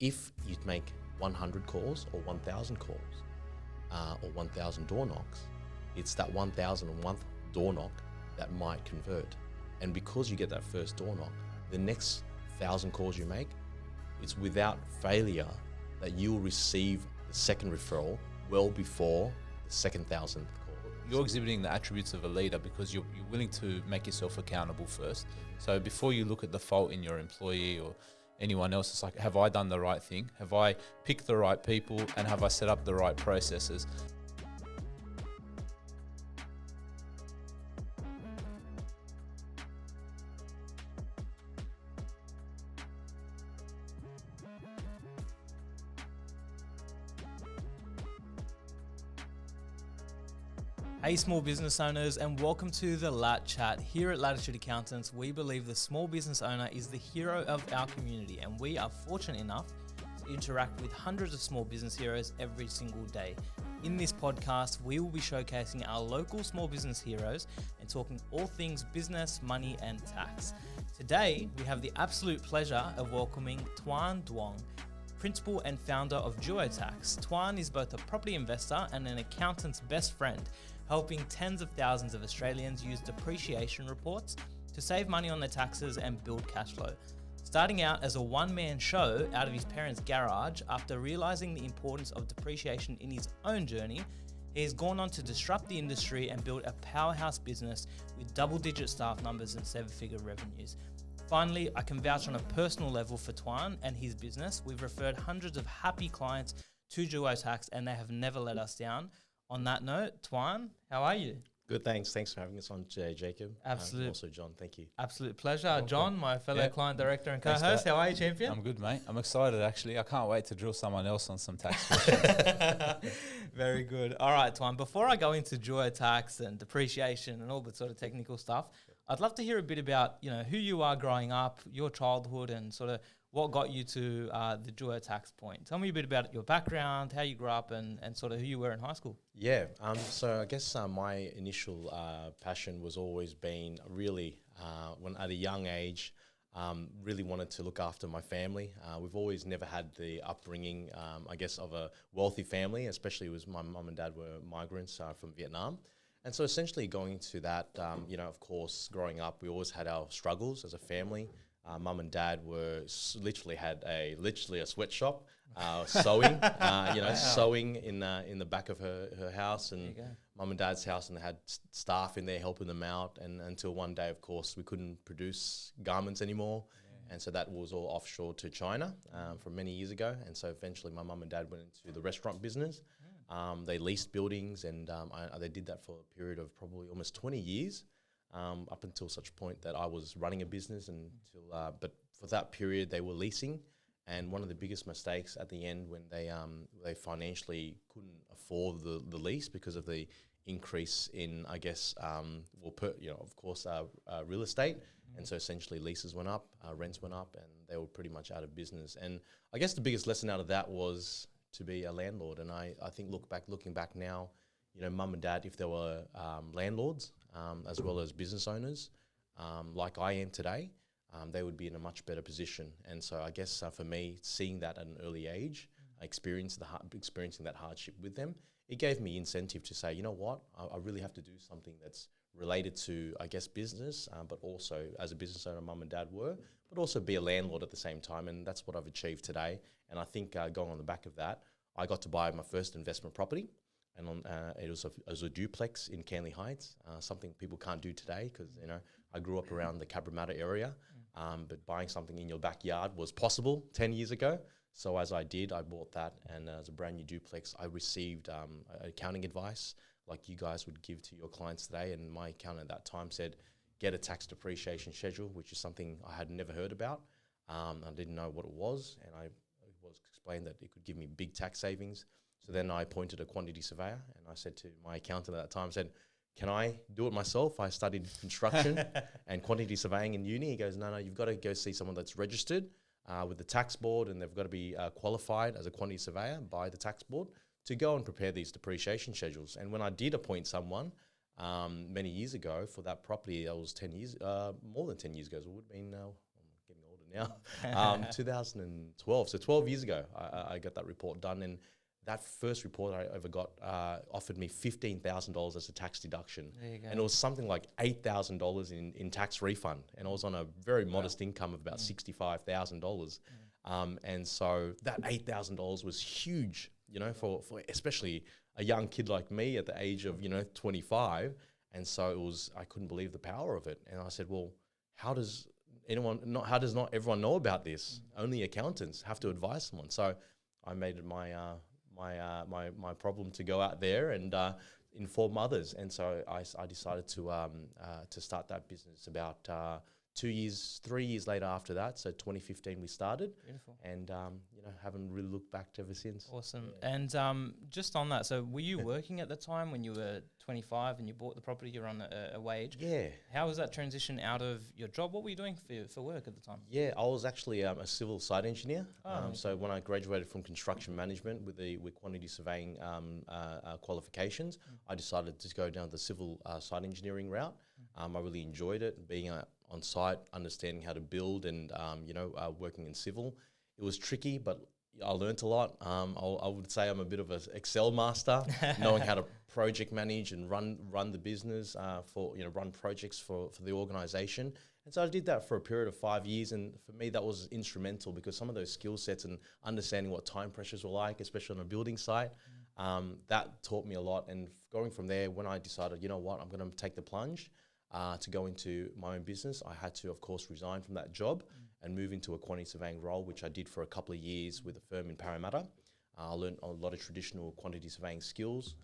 if you make 100 calls or 1,000 calls or 1,000 door knocks, it's that 1,001th door knock that might convert. And because you get that first door knock, the next 1,000 calls you make, it's without failure that you'll receive the second referral well before the second 1,000th call. You're exhibiting the attributes of a leader because you're willing to make yourself accountable first. So before you look at the fault in your employee or anyone else, it's like, have I done the right thing? Have I picked the right people? And have I set up the right processes? Hey small business owners, and welcome to the Lat Chat. Here at Latitude Accountants, we believe the small business owner is the hero of our community, and we are fortunate enough to interact with hundreds of small business heroes every single day. In this podcast, we will be showcasing our local small business heroes and talking all things business, money, and tax. Today, we have the absolute pleasure of welcoming Tuan Duong, principal and founder of Duo Tax. Tuan is both a property investor and an accountant's best friend, helping tens of thousands of Australians use depreciation reports to save money on their taxes and build cash flow. Starting out as a one-man show out of his parents' garage, after realizing the importance of depreciation in his own journey, he has gone on to disrupt the industry and build a powerhouse business with double-digit staff numbers and seven-figure revenues. Finally, I can vouch on a personal level for Tuan and his business. We've referred hundreds of happy clients to Duo Tax, and they have never let us down. On that note, Tuan, how are you? Good, thanks. Thanks for having us on today, Jacob. Absolute. Also, John, thank you. Absolute pleasure. John, my fellow client director and Thanks co-host, how are you, champion? I'm good, mate. I'm excited, actually. I can't wait to drill someone else on some tax. Very good. All right, Tuan, before I go into Duo Tax and depreciation and all the sort of technical stuff, I'd love to hear a bit about, who you are growing up, your childhood, and sort of what got you to the Duo Tax point. Tell me a bit about your background, how you grew up, and sort of who you were in high school. Yeah, so I guess my initial passion was always been really, when at a young age, really wanted to look after my family. We've always never had the upbringing, I guess, of a wealthy family, especially as my mum and dad were migrants from Vietnam. And so essentially going to that, of course, growing up, we always had our struggles as a family. Mum and dad literally had a sweatshop, sewing, sewing in the back of her house and mum and dad's house, and they had staff in there helping them out. And until one day, of course, we couldn't produce garments anymore. Yeah. And so that was all offshore to China from many years ago. And so eventually my mum and dad went into the restaurant business. They leased buildings, and they did that for a period of probably almost 20 years. Up until such point that I was running a business but for that period they were leasing, and one of the biggest mistakes at the end when they financially couldn't afford the lease because of the increase in, I guess, real estate. And so essentially leases went up, rents went up, and they were pretty much out of business. And I guess the biggest lesson out of that was to be a landlord. And I think looking back now, mum and dad, if they were landlords, as well as business owners, like I am today, they would be in a much better position. And so I guess for me, seeing that at an early age, experiencing that hardship with them, it gave me incentive to say, you know what, I really have to do something that's related to, I guess, business, but also as a business owner, mum and dad were, but also be a landlord at the same time. And that's what I've achieved today. And I think going on the back of that, I got to buy my first investment property. And it was a duplex in Canley Heights, something people can't do today because, I grew up around the Cabramatta area, but buying something in your backyard was possible 10 years ago. So as I bought that, and as a brand new duplex, I received accounting advice like you guys would give to your clients today. And my accountant at that time said, get a tax depreciation schedule, which is something I had never heard about. I didn't know what it was, and I was explained that it could give me big tax savings. So then I appointed a quantity surveyor, and I said to my accountant at that time, can I do it myself? I studied construction and quantity surveying in uni. He goes, no, you've got to go see someone that's registered with the tax board, and they've got to be qualified as a quantity surveyor by the tax board to go and prepare these depreciation schedules. And when I did appoint someone many years ago for that property, that was 10 years, more than 10 years ago, so it would have been, I'm getting older now. 2012, so 12 years ago, I got that report done, and that first report I ever got offered me $15,000 as a tax deduction, There you go. and it was something like $8,000 in tax refund, and I was on a very modest income of about $65,000, and so that $8,000 was huge, for especially a young kid like me at the age of 25, and so I couldn't believe the power of it, and I said, well, how does not everyone know about this? Only accountants have to advise someone. So I made it my problem to go out there and inform others, and so I decided to start that business about 3 years later after that. So 2015 we started. Beautiful. And haven't really looked back ever since. Awesome. And just on that, so were you working at the time when you were 25 and you bought the property? You're on a wage. Yeah. How was that transition out of your job? What were you doing for work at the time? Yeah, I was actually a civil site engineer. Oh, So when I graduated from construction management with quantity surveying qualifications, I decided to go down the civil site engineering route. I really enjoyed it, being on site, understanding how to build, and working in civil. It was tricky, but I learnt a lot. I would say I'm a bit of an Excel master, knowing how to project manage and run the business run projects for the organisation. And so I did that for a period of 5 years, and for me that was instrumental, because some of those skill sets and understanding what time pressures were like, especially on a building site, that taught me a lot. And going from there, when I decided, I'm going to take the plunge to go into my own business, I had to, of course, resign from that job and move into a quantity surveying role, which I did for a couple of years with a firm in Parramatta. I learned a lot of traditional quantity surveying skills,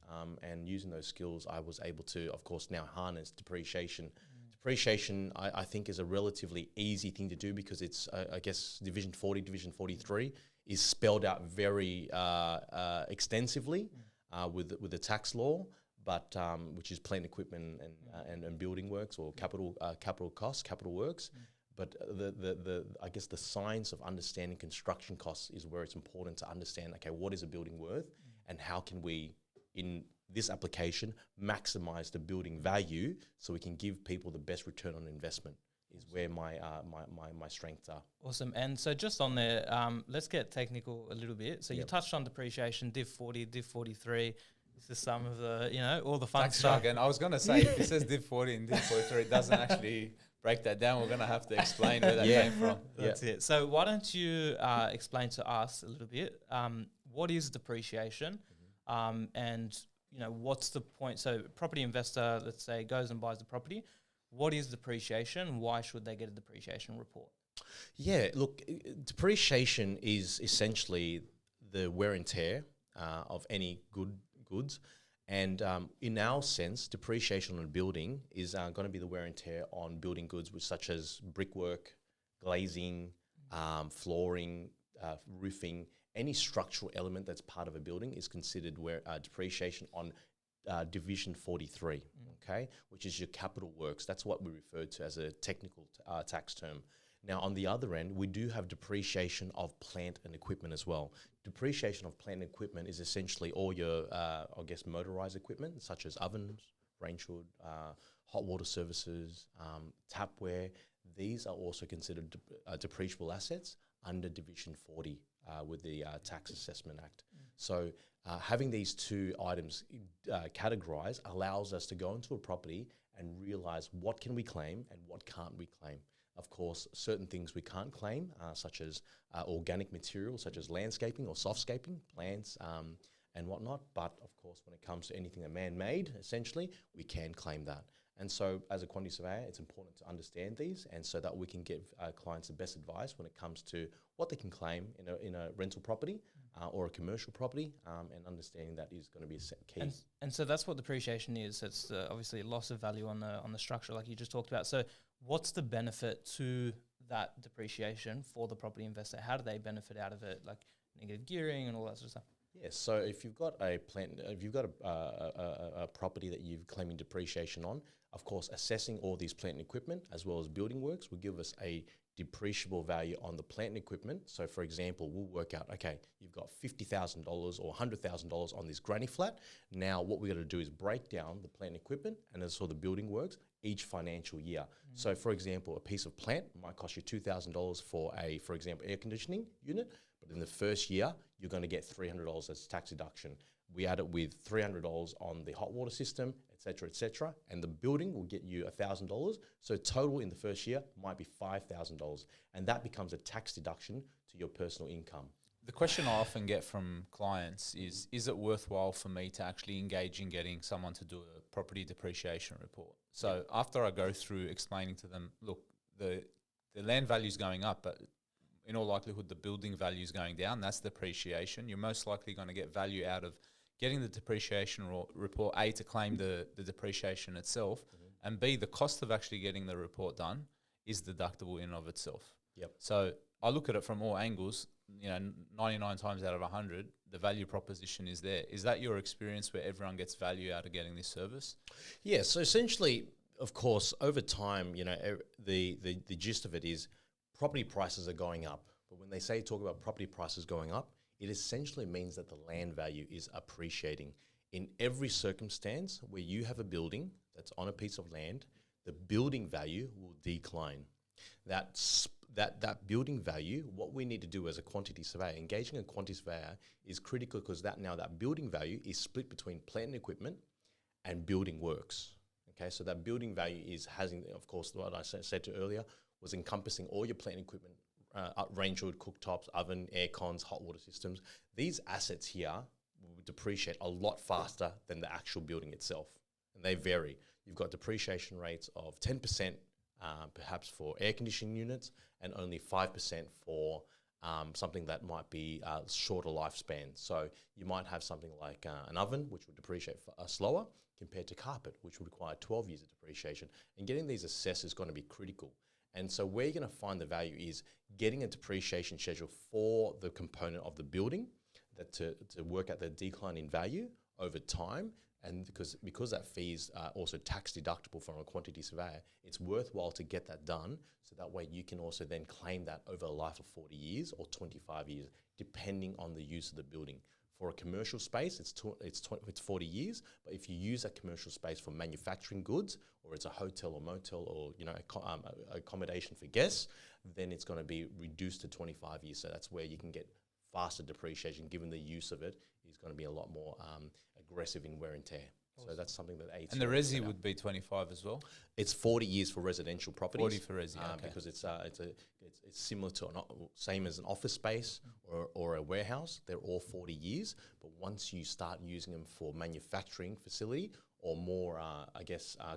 and using those skills, I was able to, of course, now harness depreciation. Depreciation, I think, is a relatively easy thing to do, because it's, I guess, Division 40, Division 43 is spelled out very extensively with the tax law, but which is plant equipment and building works, or capital costs, capital works. But I guess the science of understanding construction costs is where it's important to understand, okay, what is a building worth, and how can we, in this application, maximize the building value so we can give people the best return on investment, is where my strengths are. Awesome. And so just on there, let's get technical a little bit. So you touched on depreciation, Div 40, Div 43. This is some of the, all the fun Tax stuff. jargon. I was going to say, if it says Div 40 and Div 43, it doesn't actually break that down. We're going to have to explain where that came from. That's it. So why don't you explain to us a little bit, what is depreciation, and what's the point? So property investor, let's say, goes and buys the property. What is depreciation? Why should they get a depreciation report? Yeah, look, depreciation is essentially the wear and tear of any goods. And in our sense, depreciation on a building is going to be the wear and tear on building goods, such as brickwork, glazing, flooring, roofing. Any structural element that's part of a building is considered depreciation on Division 43, okay, which is your capital works. That's what we refer to as a technical tax term. Now, on the other end, we do have depreciation of plant and equipment as well. Depreciation of plant and equipment is essentially all your, motorized equipment, such as ovens, range hood, hot water services, tapware. These are also considered depreciable assets under Division 40 with the Tax Assessment Act. So having these two items categorized allows us to go into a property and realize what can we claim and what can't we claim. Of course, certain things we can't claim, such as organic materials, such as landscaping or softscaping, plants and whatnot. But of course, when it comes to anything man-made, essentially, we can claim that. And so as a quantity surveyor, it's important to understand these, and so that we can give clients the best advice when it comes to what they can claim in a rental property or a commercial property, and understanding that is going to be key. And so that's what depreciation is. It's obviously loss of value on the structure, like you just talked about. So what's the benefit to that depreciation for the property investor? How do they benefit out of it, like negative gearing and all that sort of stuff? Yes, so if you've got a property that you're claiming depreciation on, of course, assessing all these plant and equipment as well as building works will give us a depreciable value on the plant and equipment. So for example, we'll work out, okay, you've got $50,000 or $100,000 on this granny flat. Now what we're going to do is break down the plant and equipment and as for the building works each financial year. So for example, a piece of plant might cost you $2,000 for example, air conditioning unit, but in the first year, you're going to get $300 as tax deduction. We add it with $300 on the hot water system, et cetera, and the building will get you $1,000. So total in the first year might be $5,000, and that becomes a tax deduction to your personal income. The question I often get from clients is it worthwhile for me to actually engage in getting someone to do a property depreciation report? So after I go through explaining to them, look, the land value is going up, but in all likelihood, the building value is going down. That's depreciation. You're most likely going to get value out of getting the depreciation report, A, to claim the depreciation itself, and B, the cost of actually getting the report done is deductible in and of itself. Yep. So I look at it from all angles. 99 times out of 100, the value proposition is there. Is that your experience where everyone gets value out of getting this service? Yeah, so essentially, of course, over time, the gist of it is property prices are going up. But when they talk about property prices going up, it essentially means that the land value is appreciating. In every circumstance where you have a building that's on a piece of land, the building value will decline. That building value, what we need to do as a quantity surveyor, engaging a quantity surveyor is critical because that building value is split between plant and equipment and building works. Okay, so that building value is having, of course, what I said to earlier, was encompassing all your plant and equipment, range hood, cooktops, oven, air cons, hot water systems. These assets here will depreciate a lot faster than the actual building itself, and they vary. You've got depreciation rates of 10%, perhaps for air conditioning units, and only 5% for something that might be shorter lifespan. So you might have something like an oven, which would depreciate slower, compared to carpet, which would require 12 years of depreciation. And getting these assessed is going to be critical. And so where you're going to find the value is getting a depreciation schedule for the component of the building that to work out the decline in value over time. And because that fee is also tax deductible from a quantity surveyor, it's worthwhile to get that done so that way you can also then claim that over a life of 40 years or 25 years, depending on the use of the building. For a commercial space, it's 40 years, but if you use that commercial space for manufacturing goods, or it's a hotel or motel or accommodation for guests, then it's going to be reduced to 25 years. So that's where you can get faster depreciation, given the use of it is going to be a lot more aggressive in wear and tear. Awesome. So that's something that aids. And the resi would be 25 as well? It's 40 years for residential properties. 40 for resi, okay. Because it's similar to same as an office space or a warehouse. They're all 40 years, but once you start using them for manufacturing facility or more,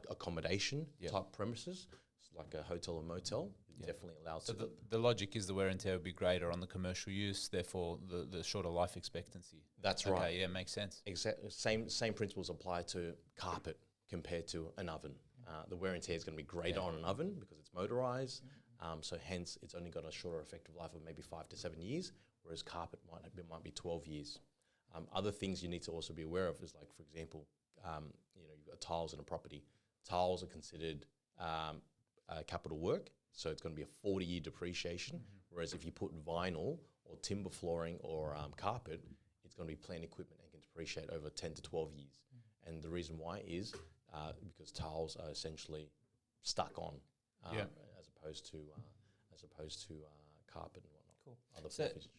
accommodation type premises, like a hotel or motel, it definitely allows. So the logic is the wear and tear would be greater on the commercial use, therefore the shorter life expectancy. That's right. Okay, yeah, makes sense. Exactly. Same principles apply to carpet compared to an oven. The wear and tear is going to be greater on an oven because it's motorized. So hence, it's only got a shorter effective life of maybe 5 to 7 years, whereas carpet might be 12 years. Other things you need to also be aware of is, like, for example, you've got tiles in a property. Tiles are considered capital work, so it's going to be a 40-year depreciation, whereas if you put vinyl or timber flooring or carpet, it's going to be plant equipment and can depreciate over 10 to 12 years. And the reason why is because tiles are essentially stuck on as opposed to carpet and whatnot. Cool. Other So fixtures.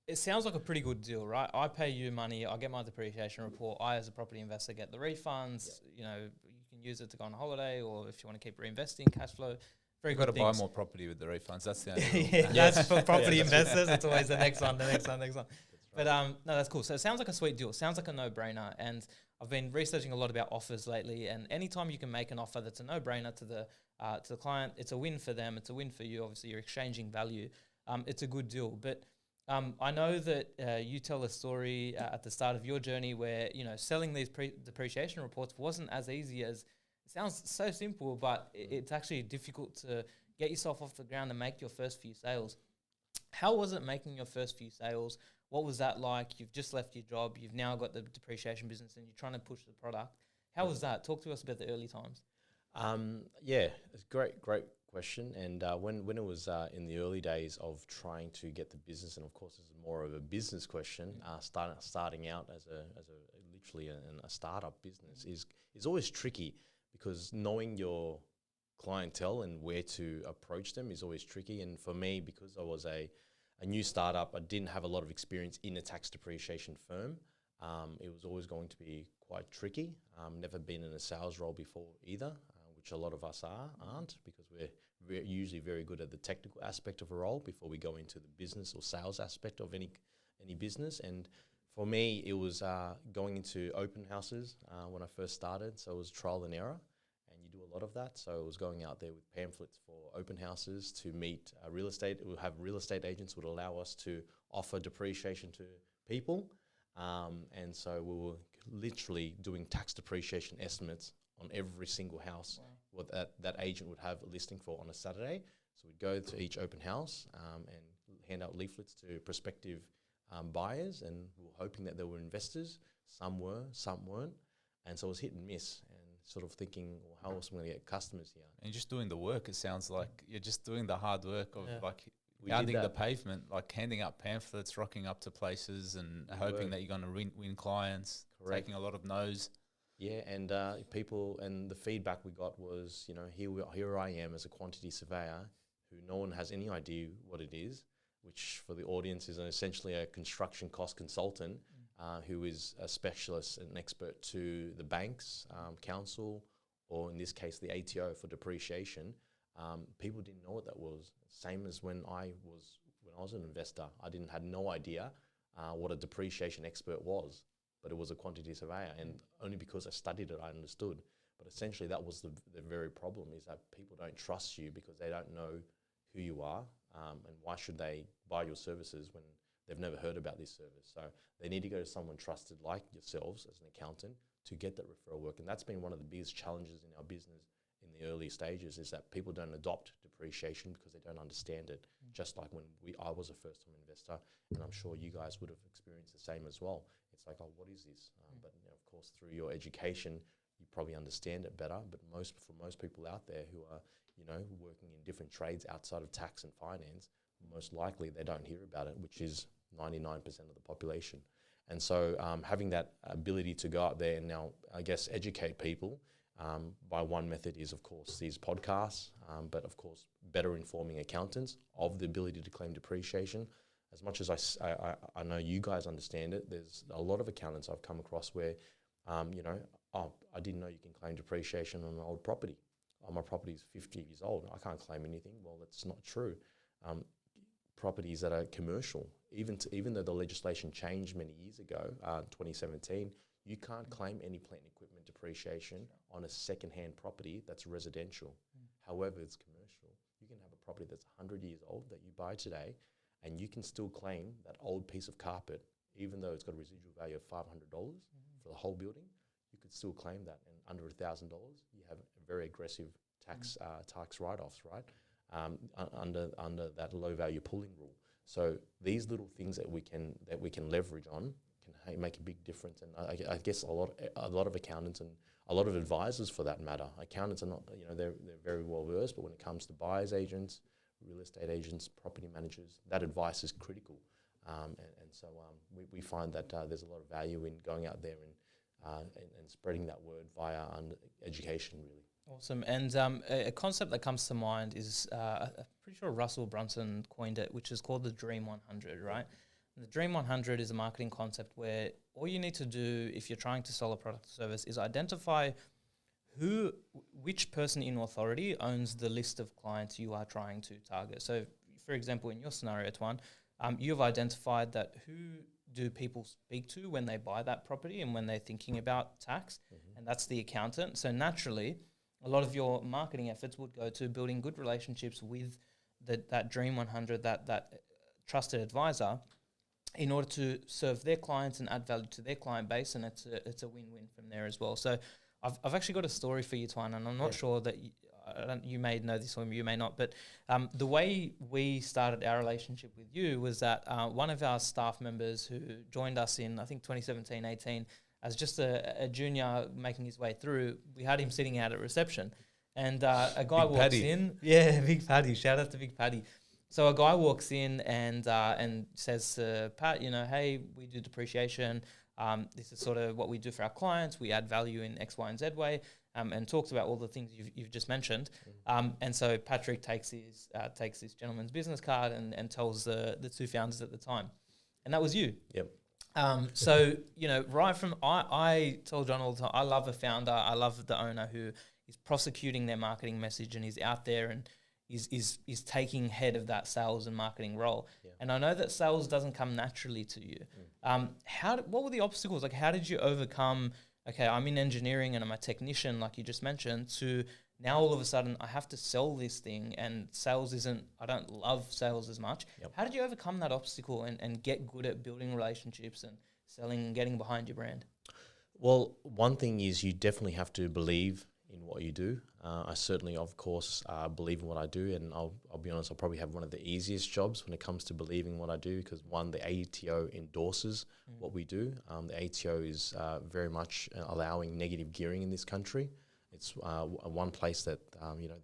it sounds like a pretty good deal, right? I pay you money, I get my depreciation report. I, as a property investor, get the refunds. You can use it to go on holiday, or if you want to keep reinvesting, cash flow. Very You've good got to things. buy more property with the refunds. That's the only rule. That's for property investors. It's always the next one. But no, that's cool. So it sounds like a sweet deal. It sounds like a no-brainer. And I've been researching a lot about offers lately. And anytime you can make an offer that's a no-brainer to the client, it's a win for them. It's a win for you. Obviously, you're exchanging value. It's a good deal. But I know that you tell a story at the start of your journey where selling these depreciation reports wasn't as easy as. It sounds so simple, but it's actually difficult to get yourself off the ground and make your first few sales. How was it making your first few sales? What was that like? You've just left your job. You've now got the depreciation business and you're trying to push the product. How was that? Talk to us about the early times. It's great question. question. And when it was in the early days of trying to get the business, and of course this is more of a business question, starting out as a literally a startup business is always tricky, because knowing your clientele and where to approach them is always tricky. And for me, because I was a new startup, I didn't have a lot of experience in a tax depreciation firm. It was always going to be quite tricky. Never been in a sales role before either, which a lot of us aren't, because we're usually very good at the technical aspect of a role before we go into the business or sales aspect of any business. And for me, it was going into open houses when I first started. So it was trial and error, and you do a lot of that. So it was going out there with pamphlets for open houses to meet real estate. We'll have real estate agents would allow us to offer depreciation to people. And so we were literally doing tax depreciation estimates on every single house what that agent would have a listing for on a Saturday. So we'd go to each open house and hand out leaflets to prospective buyers, and we were hoping that there were investors. Some were, some weren't. And so it was hit and miss, and sort of thinking, well, how else am I going to get customers here? And just doing the work, it sounds like you're just doing the hard work of We pounding did the that. pavement, like handing out pamphlets, rocking up to places and hoping that you're going to win clients, Correct. taking a lot of no's. Yeah, and people, and the feedback we got was, here I am as a quantity surveyor who no one has any idea what it is, which for the audience is essentially a construction cost consultant who is a specialist and an expert to the banks, council, or in this case, the ATO for depreciation. People didn't know what that was. Same as when I was an investor, had no idea what a depreciation expert was, but it was a quantity surveyor, and only because I studied it, I understood. But essentially, that was the very problem, is that people don't trust you because they don't know who you are, and why should they buy your services when they've never heard about this service? So they need to go to someone trusted like yourselves as an accountant to get that referral work. And that's been one of the biggest challenges in our business in the early stages, is that people don't adopt depreciation because they don't understand it. Just like when I was a first-time investor, and I'm sure you guys would have experienced the same as well. It's like, oh, what is this? But of course, through your education, you probably understand it better. But for most people out there who are, working in different trades outside of tax and finance, most likely they don't hear about it, which is 99% of the population. And so having that ability to go out there and now, I guess, educate people by one method is, of course, these podcasts, but of course, better informing accountants of the ability to claim depreciation. As much as I know you guys understand it, there's a lot of accountants I've come across where, I didn't know you can claim depreciation on an old property. Oh, my property is 50 years old. I can't claim anything. Well, that's not true. Properties that are commercial, even though the legislation changed many years ago, 2017, you can't claim any plant and equipment depreciation on a second-hand property that's residential. However, it's commercial. You can have a property that's 100 years old that you buy today, and you can still claim that old piece of carpet, even though it's got a residual value of $500 for the whole building. You could still claim that, and under $1,000, you have a very aggressive tax write-offs, right? Under that low value pooling rule. So these little things that we can leverage on can make a big difference. And I guess a lot of accountants and a lot of advisors, for that matter, accountants are not, they're very well versed, but when it comes to buyers agents, real estate agents, property managers, that advice is critical. And so we find that there's a lot of value in going out there and spreading that word via education, really. Awesome. And a concept that comes to mind is, I'm pretty sure Russell Brunson coined it, which is called the Dream 100, right? And the Dream 100 is a marketing concept where all you need to do if you're trying to sell a product or service is identify which person in authority owns the list of clients you are trying to target. So, for example, in your scenario, Tuan, you've identified that who do people speak to when they buy that property and when they're thinking about tax, and that's the accountant. So naturally, a lot of your marketing efforts would go to building good relationships with that Dream 100, that trusted advisor, in order to serve their clients and add value to their client base, and it's a win-win from there as well. So I've actually got a story for you, Tuan, and I'm not sure that you may know this or you may not, but the way we started our relationship with you was that one of our staff members who joined us in, I think, 2017-18, as just a junior making his way through, we had him sitting out at reception. and a guy Big walks Paddy. in. Yeah, Big Paddy. Shout out to Big Paddy. So a guy walks in and says to Pat, hey, we do depreciation. This is sort of what we do for our clients. We add value in X, Y, and Z way, and talks about all the things you've just mentioned. And so Patrick takes this gentleman's business card and tells the two founders at the time, and that was you. Yep. So right from I tell John all the time, I love a founder, I love the owner who is prosecuting their marketing message and is out there and is taking head of that sales and marketing role. Yeah. And I know that sales doesn't come naturally to you. What were the obstacles? Like, how did you overcome, okay, I'm in engineering and I'm a technician, like you just mentioned, to now all of a sudden I have to sell this thing, and I don't love sales as much. Yep. How did you overcome that obstacle and get good at building relationships and selling and getting behind your brand? Well, one thing is you definitely have to believe in what you do. I certainly, of course, believe in what I do, and I'll be honest, I'll probably have one of the easiest jobs when it comes to believing what I do, because one, the ATO endorses what we do. The ATO is very much allowing negative gearing in this country. It's one place that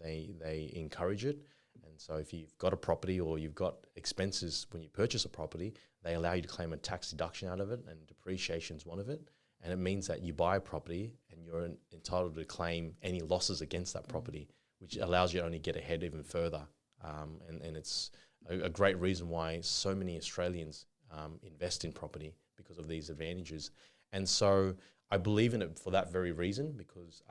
they encourage it, and so if you've got a property or you've got expenses when you purchase a property, they allow you to claim a tax deduction out of it, and depreciation is one of it. And it means that you buy a property and you're entitled to claim any losses against that property, which allows you to only get ahead even further. And it's a great reason why so many Australians invest in property, because of these advantages. And so I believe in it for that very reason, because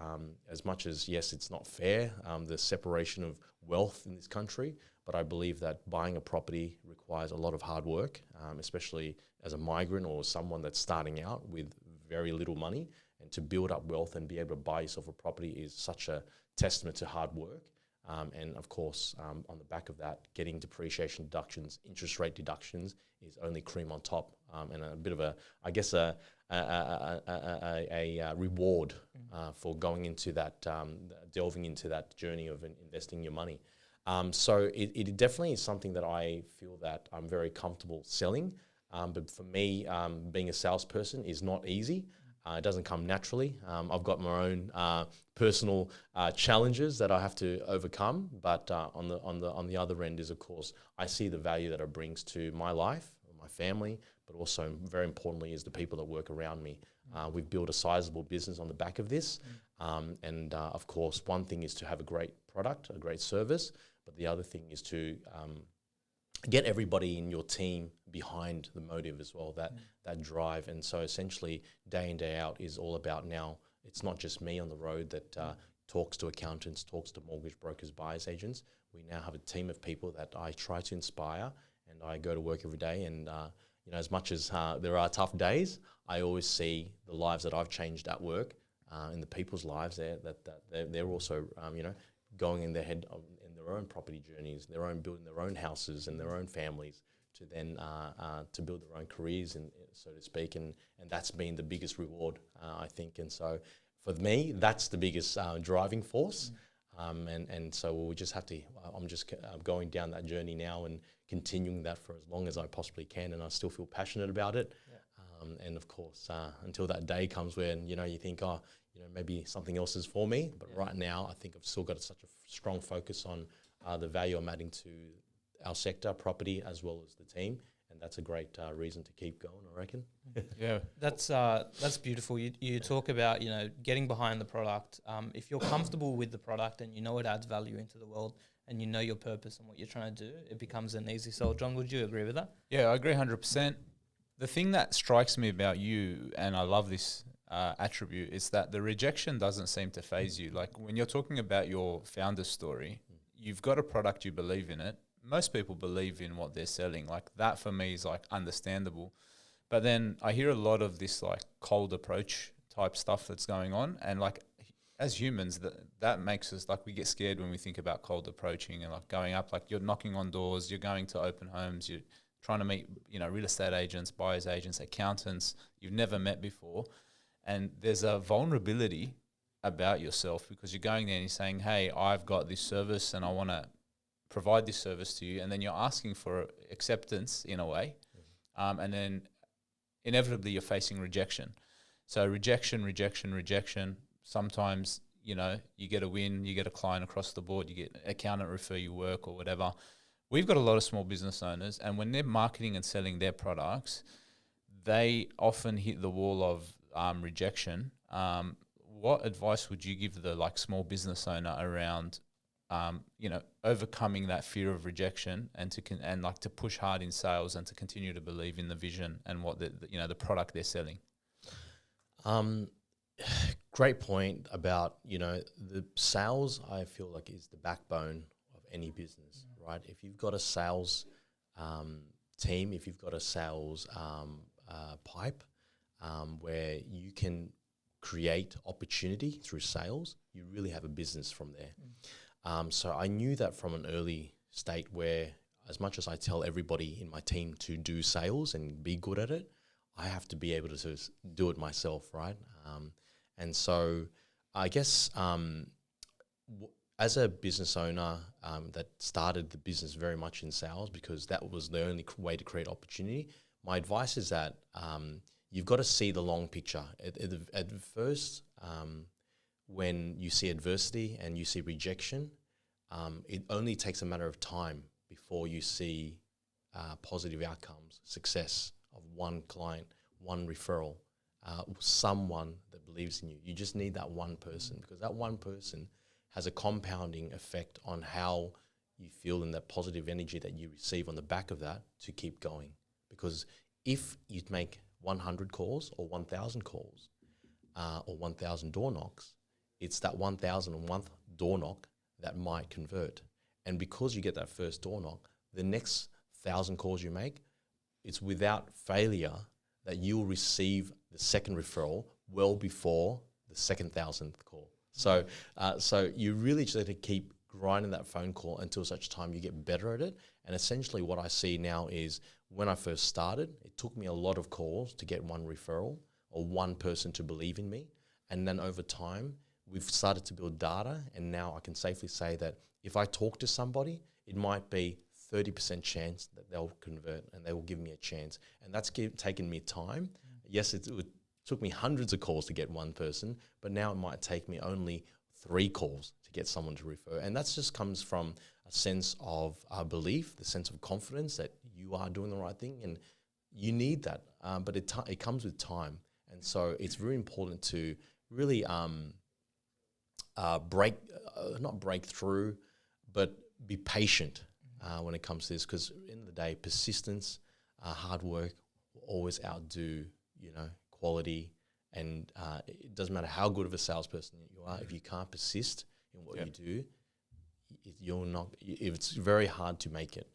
as much as, yes, it's not fair, the separation of wealth in this country, but I believe that buying a property requires a lot of hard work, especially as a migrant or someone that's starting out with very little money, and to build up wealth and be able to buy yourself a property is such a testament to hard work. And of course, on the back of that, getting depreciation deductions, interest rate deductions is only cream on top, and a bit of a reward for going into that, delving into that journey of investing your money. So it definitely is something that I feel that I'm very comfortable selling. But for me, being a salesperson is not easy. It doesn't come naturally. I've got my own personal challenges that I have to overcome. But on the other end is, of course, I see the value that it brings to my life, my family, but also very importantly is the people that work around me. We've built a sizable business on the back of this. And of course, one thing is to have a great product, a great service, but the other thing is to get everybody in your team behind the motive as well, that drive. And so essentially day in, day out is all about now, it's not just me on the road that talks to accountants, talks to mortgage brokers, buyers agents. We now have a team of people that I try to inspire, and I go to work every day. And as much as there are tough days, I always see the lives that I've changed at work, in the people's lives there, that they're also going in their head in their own property journeys, building their own houses and their own families, to then to build their own careers, and so to speak, and that's been the biggest reward, I think. And so for me, that's the biggest driving force. And so we just have to. I'm just going down that journey now and continuing that for as long as I possibly can, and I still feel passionate about it. Yeah. And of course, until that day comes when you think, maybe something else is for me. But right now, I think I've still got such a strong focus on the value I'm adding to our sector, property, as well as the team. And that's a great reason to keep going, I reckon. Yeah. That's beautiful. You talk about, getting behind the product. If you're comfortable with the product and it adds value into the world and your purpose and what you're trying to do, it becomes an easy sell. John, would you agree with that? Yeah, I agree 100%. The thing that strikes me about you, and I love this attribute, is that the rejection doesn't seem to phase you. Like when you're talking about your founder story, you've got a product, you believe in it. Most people believe in what they're selling. Like that for me is like understandable. But then I hear a lot of this like cold approach type stuff that's going on. And like as humans, that makes us like, we get scared when we think about cold approaching and like going up, like you're knocking on doors, you're going to open homes, you're trying to meet, real estate agents, buyers agents, accountants you've never met before. And there's a vulnerability about yourself because you're going there and you're saying, hey, I've got this service and I want to provide this service to you. And then you're asking for acceptance in a way. And then inevitably you're facing rejection. So rejection. Sometimes you know, you get a win, you get a client across the board, you get an accountant refer you work or whatever. We've got a lot of small business owners, and when they're marketing and selling their products, they often hit the wall of rejection. What advice would you give the small business owner around, overcoming that fear of rejection and to push hard in sales and to continue to believe in the vision and what the product they're selling? Great point about, the sales, I feel like is the backbone of any business, right? If you've got a sales team, if you've got a sales pipe where you can create opportunity through sales, you really have a business from there. So I knew that from an early state where, as much as I tell everybody in my team to do sales and be good at it, I have to be able to do it myself, right? And so I guess as a business owner that started the business very much in sales because that was the only way to create opportunity, my advice is that you've got to see the long picture. At first, when you see adversity and you see rejection, it only takes a matter of time before you see positive outcomes, success of one client, one referral, someone that believes in you. You just need that one person, because that one person has a compounding effect on how you feel and that positive energy that you receive on the back of that to keep going. Because if you make 100 calls or 1,000 calls or 1,000 door knocks, it's that 1,001th door knock that might convert. And because you get that first door knock, the next 1,000 calls you make, it's without failure that you'll receive the second referral well before the second 1,000th call. So you really just have to keep grinding that phone call until such time you get better at it. And essentially what I see now is, when I first started, it took me a lot of calls to get one referral or one person to believe in me. And then over time, we've started to build data, and now I can safely say that if I talk to somebody, it might be 30% chance that they'll convert and they will give me a chance. And that's taken me time. Yes, it took me hundreds of calls to get one person, but now it might take me only 3 calls to get someone to refer. And that just comes from a sense of belief, the sense of confidence that you are doing the right thing, and you need that. But it comes with time. And so it's very important to really not break through, but be patient when it comes to this, because at the end of the day, persistence, hard work will always outdo, quality. And it doesn't matter how good of a salesperson you are, if you can't persist in what you do, it's very hard to make it,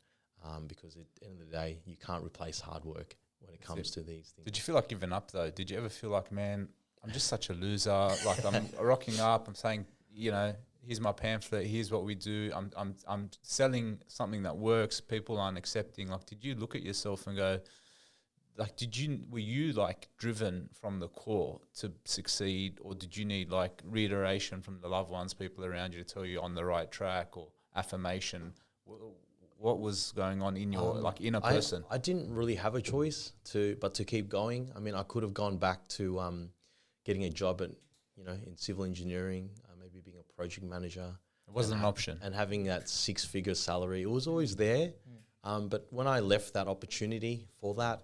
because at the end of the day, you can't replace hard work when it comes to these things. Did you feel like giving up though? Did you ever feel like, man, I'm just such a loser, like I'm rocking up, I'm saying, here's my pamphlet, here's what we do, I'm selling something that works, people aren't accepting. Like, did you look at yourself and go, like, were you like driven from the core to succeed, or did you need like reiteration from the loved ones, people around you, to tell you on the right track, or affirmation? What was going on in your inner person? I didn't really have a choice but to keep going. I mean, I could have gone back to getting a job at in civil engineering, maybe being a project manager. It wasn't an option. And having that 6-figure salary, it was always there. But when I left that opportunity for that,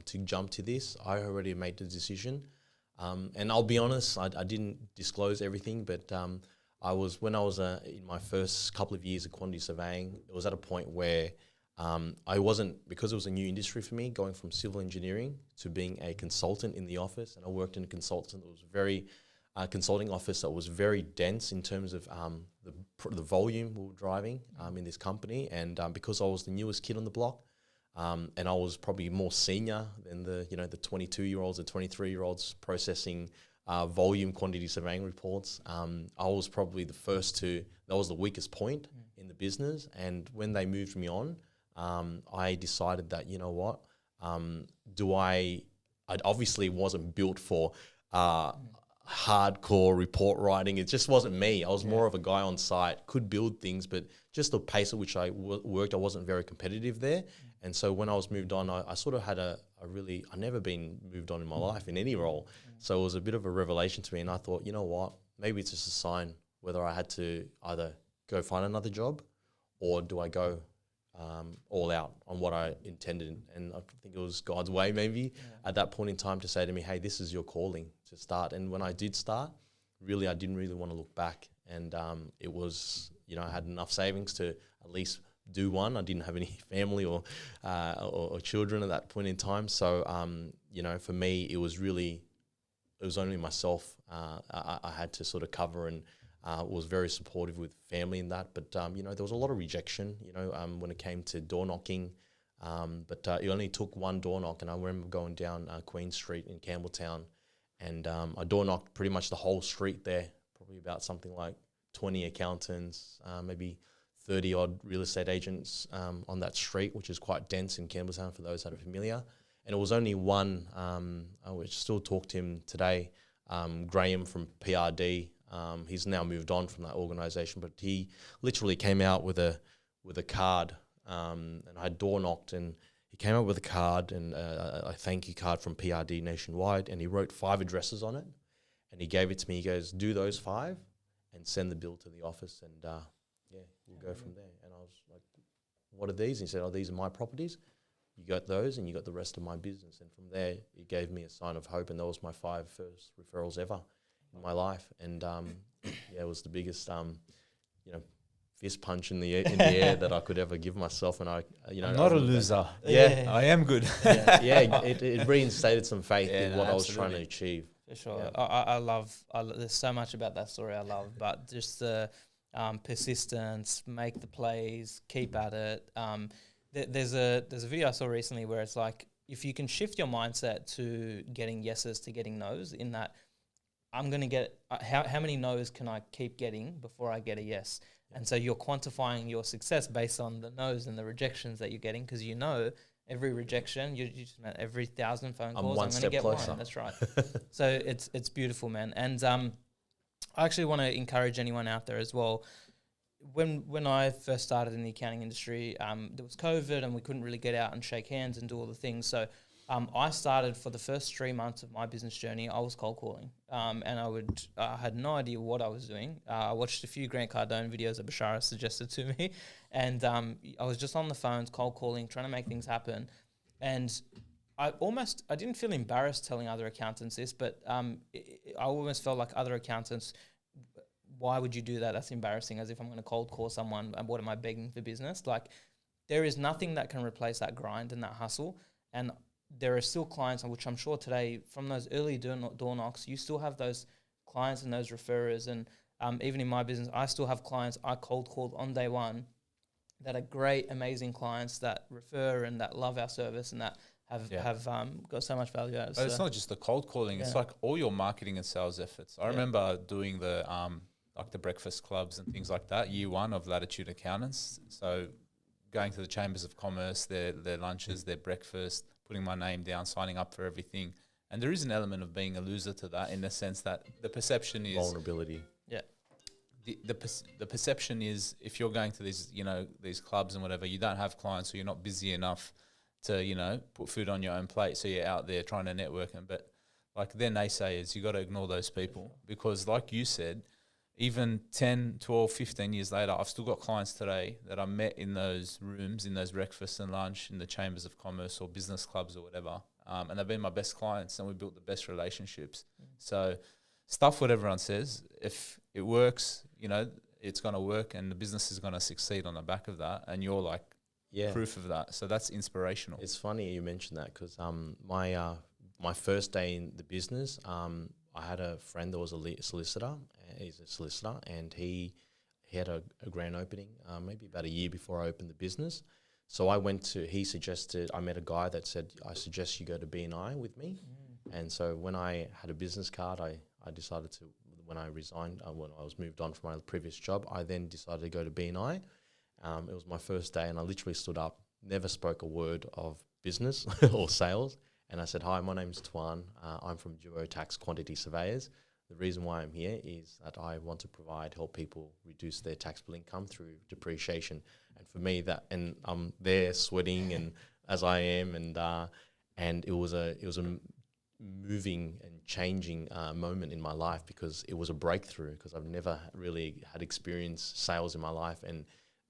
to jump to this, I already made the decision. And I'll be honest, I didn't disclose everything, but when I was in my first couple of years of quantity surveying, it was at a point where I wasn't, because it was a new industry for me, going from civil engineering to being a consultant in the office. And I worked in a consulting office that was very dense in terms of the volume we were driving in this company. And because I was the newest kid on the block, and I was probably more senior than the 22-year-olds or 23-year-olds processing volume quantity surveying reports. I was probably that was the weakest point in the business. And when they moved me on, I decided that, I obviously wasn't built for hardcore report writing. It just wasn't me. I was more of a guy on site, could build things, but just the pace at which I worked, I wasn't very competitive there. And so when I was moved on, I sort of had I've never been moved on in my life in any role. So it was a bit of a revelation to me. And I thought, maybe it's just a sign whether I had to either go find another job or do I go all out on what I intended. And I think it was God's way maybe at that point in time to say to me, hey, this is your calling to start. And when I did start, really, I didn't really want to look back. And it was, I had enough savings to at least do one. I didn't have any family or children at that point in time. So, for me, it was only myself I had to sort of cover, and was very supportive with family in that. But, there was a lot of rejection, when it came to door knocking. But it only took one door knock, and I remember going down Queen Street in Campbelltown, and I door knocked pretty much the whole street there, probably about something like 20 accountants, maybe 30 odd real estate agents on that street, which is quite dense in Campbelltown for those that are familiar. And it was only one, I would still talk to him today, Graham from PRD. He's now moved on from that organisation, but he literally came out with a card, and I door knocked, and he came out with a card and a thank you card from PRD nationwide, and he wrote 5 addresses on it, and he gave it to me. He goes, do those 5 and send the bill to the office, and we'll go from there. And I was like, what are these? And he said, oh, these are my properties. You got those, and you got the rest of my business. And from there, it gave me a sign of hope, and that was my 5 first referrals ever in my life. And it was the biggest fist punch in the air that I could ever give myself. And I'm not a loser. Yeah, I am good. It reinstated some faith in what I was trying to achieve. For sure. Yeah. I love there's so much about that story I love, but just the persistence, make the plays, keep at it. There's a video I saw recently where it's like, if you can shift your mindset to getting yeses to getting nos, in that I'm going to get, how many no's can I keep getting before I get a yes? And so you're quantifying your success based on the no's and the rejections that you're getting, because every rejection, you just met every 1,000 phone calls, I'm going to get closer. One. That's right. So it's beautiful, man. And I actually want to encourage anyone out there as well. When I first started in the accounting industry, there was COVID and we couldn't really get out and shake hands and do all the things. So I started, for the first 3 months of my business journey, I was cold calling. And I had no idea what I was doing. I watched a few Grant Cardone videos that Bashara suggested to me. And I was just on the phones, cold calling, trying to make things happen. And I didn't feel embarrassed telling other accountants this, but I almost felt like other accountants, why would you do that? That's embarrassing, as if I'm going to cold call someone and what am I begging for business? Like, there is nothing that can replace that grind and that hustle. And there are still clients, which I'm sure today, from those early door knocks, you still have those clients and those referrers. And even in my business, I still have clients I cold called on day one that are great, amazing clients that refer and that love our service and that have got so much value out of it. But it's not just the cold calling, it's like all your marketing and sales efforts. I remember doing the like the breakfast clubs and things like that, year 1 of Latitude Accountants. So going to the chambers of commerce, their lunches, their breakfast, putting my name down, signing up for everything. And there is an element of being a loser to that, in the sense that the perception is vulnerability. Yeah. The perception is, if you're going to these clubs and whatever, you don't have clients, or you're not busy enough to, put food on your own plate. So you're out there trying to network. But like, they're naysayers. You got to ignore those people, because like you said, even 10, 12, 15 years later, I've still got clients today that I met in those rooms, in those breakfasts and lunch, in the chambers of commerce or business clubs or whatever. And they've been my best clients, and we built the best relationships. So stuff what everyone says, if it works, it's going to work, and the business is going to succeed on the back of that. And you're like proof of that. So that's inspirational. It's funny you mentioned that, because my first day in the business, I had a friend that was a solicitor. He's a solicitor, and he had a grand opening maybe about a year before I opened the business. So I met a guy that said, I suggest you go to BNI with me. And so when I had a business card, I decided to, when I resigned, when I was moved on from my previous job, I then decided to go to BNI. It was my first day, and I literally stood up, never spoke a word of business or sales. And I said, hi, my name's Tuan. I'm from Duo Tax Quantity Surveyors. The reason why I'm here is that I want to help people reduce their taxable income through depreciation. And for me, and I'm there sweating, and as I am, and it was a moving and changing moment in my life, because it was a breakthrough, because I've never really had experienced sales in my life, and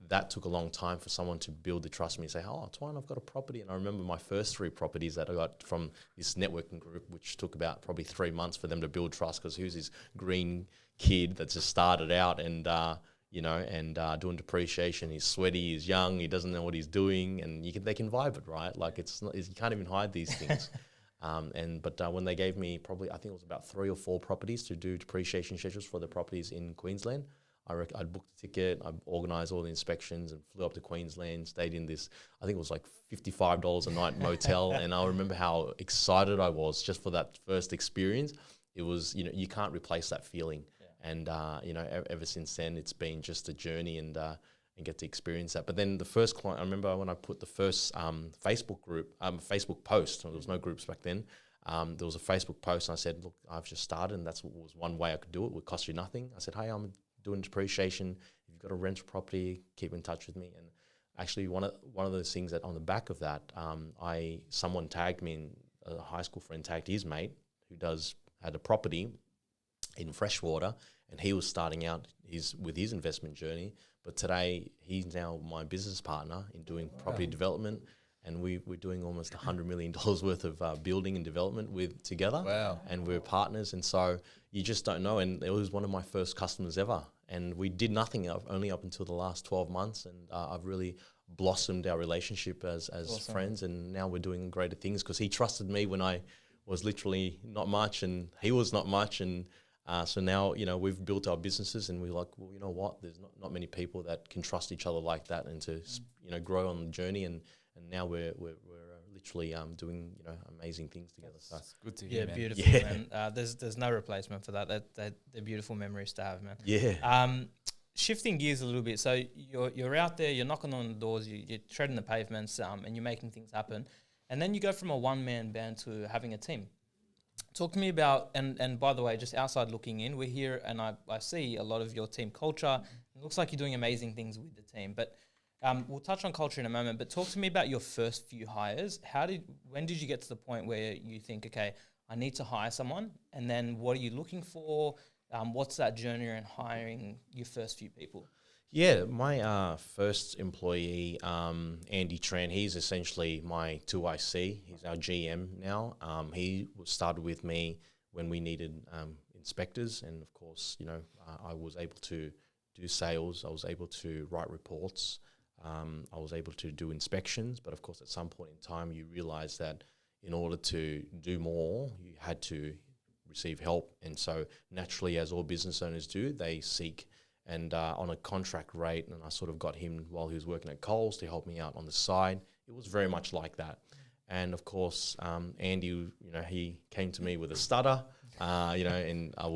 that took a long time for someone to build the trust in me and say, oh, Tuan, I've got a property. And I remember my first 3 properties that I got from this networking group, which took about probably 3 months for them to build trust, because he was this green kid that just started out and, doing depreciation. He's sweaty, he's young, he doesn't know what he's doing, and they can vibe it, right? Like it's not, you can't even hide these things. But when they gave me probably, I think it was about 3 or 4 properties to do depreciation schedules for the properties in Queensland, I'd booked a ticket, I organised all the inspections and flew up to Queensland, stayed in this, I think it was like $55 a night motel. And I remember how excited I was just for that first experience. It was, you can't replace that feeling. Yeah. And, ever since then, it's been just a journey and get to experience that. But then the first client, I remember when I put the first Facebook post, there was no groups back then, there was a Facebook post and I said, look, I've just started, and that's was one way I could do it. It would cost you nothing. I said, hey, I'm doing depreciation. If you've got a rental property, keep in touch with me. And actually one of those things that on the back of that, someone tagged me, in a high school friend tagged his mate who had a property in Freshwater, and he was starting out with his investment journey. But today he's now my business partner in doing property development, and we're doing almost $100 million worth of building and development together. Wow. And we're partners, and so you just don't know. And it was one of my first customers ever, and we did nothing only up until the last 12 months, and I've really blossomed our relationship as awesome. Friends, and now we're doing greater things because he trusted me when I was literally not much and he was not much, and so now, we've built our businesses, and we're like, well, you know what, there's not many people that can trust each other like that, and to grow on the journey, and now we're literally doing amazing things together. So it's good to hear, man. Beautiful, man. There's no replacement for that. They're beautiful memories to have, man. Yeah. Shifting gears a little bit, so you're out there, you're knocking on the doors, you're treading the pavements, and you're making things happen, and then you go from a one-man band to having a team. Talk to me about, and by the way, just outside looking in, we're here and I see a lot of your team culture. It looks like you're doing amazing things with the team, but we'll touch on culture in a moment, but talk to me about your first few hires. When did you get to the point where you think, okay, I need to hire someone, and then what are you looking for? What's that journey in hiring your first few people? Yeah, my first employee, Andy Tran, he's essentially my 2IC. He's our GM now. He started with me when we needed inspectors, and of course, I was able to do sales. I was able to write reports. I was able to do inspections, but of course, at some point in time, you realize that in order to do more, you had to receive help, and so naturally, as all business owners do, they seek. And on a contract rate, and I sort of got him while he was working at Coles to help me out on the side. It was very much like that. And of course, Andy, he came to me with a stutter, and I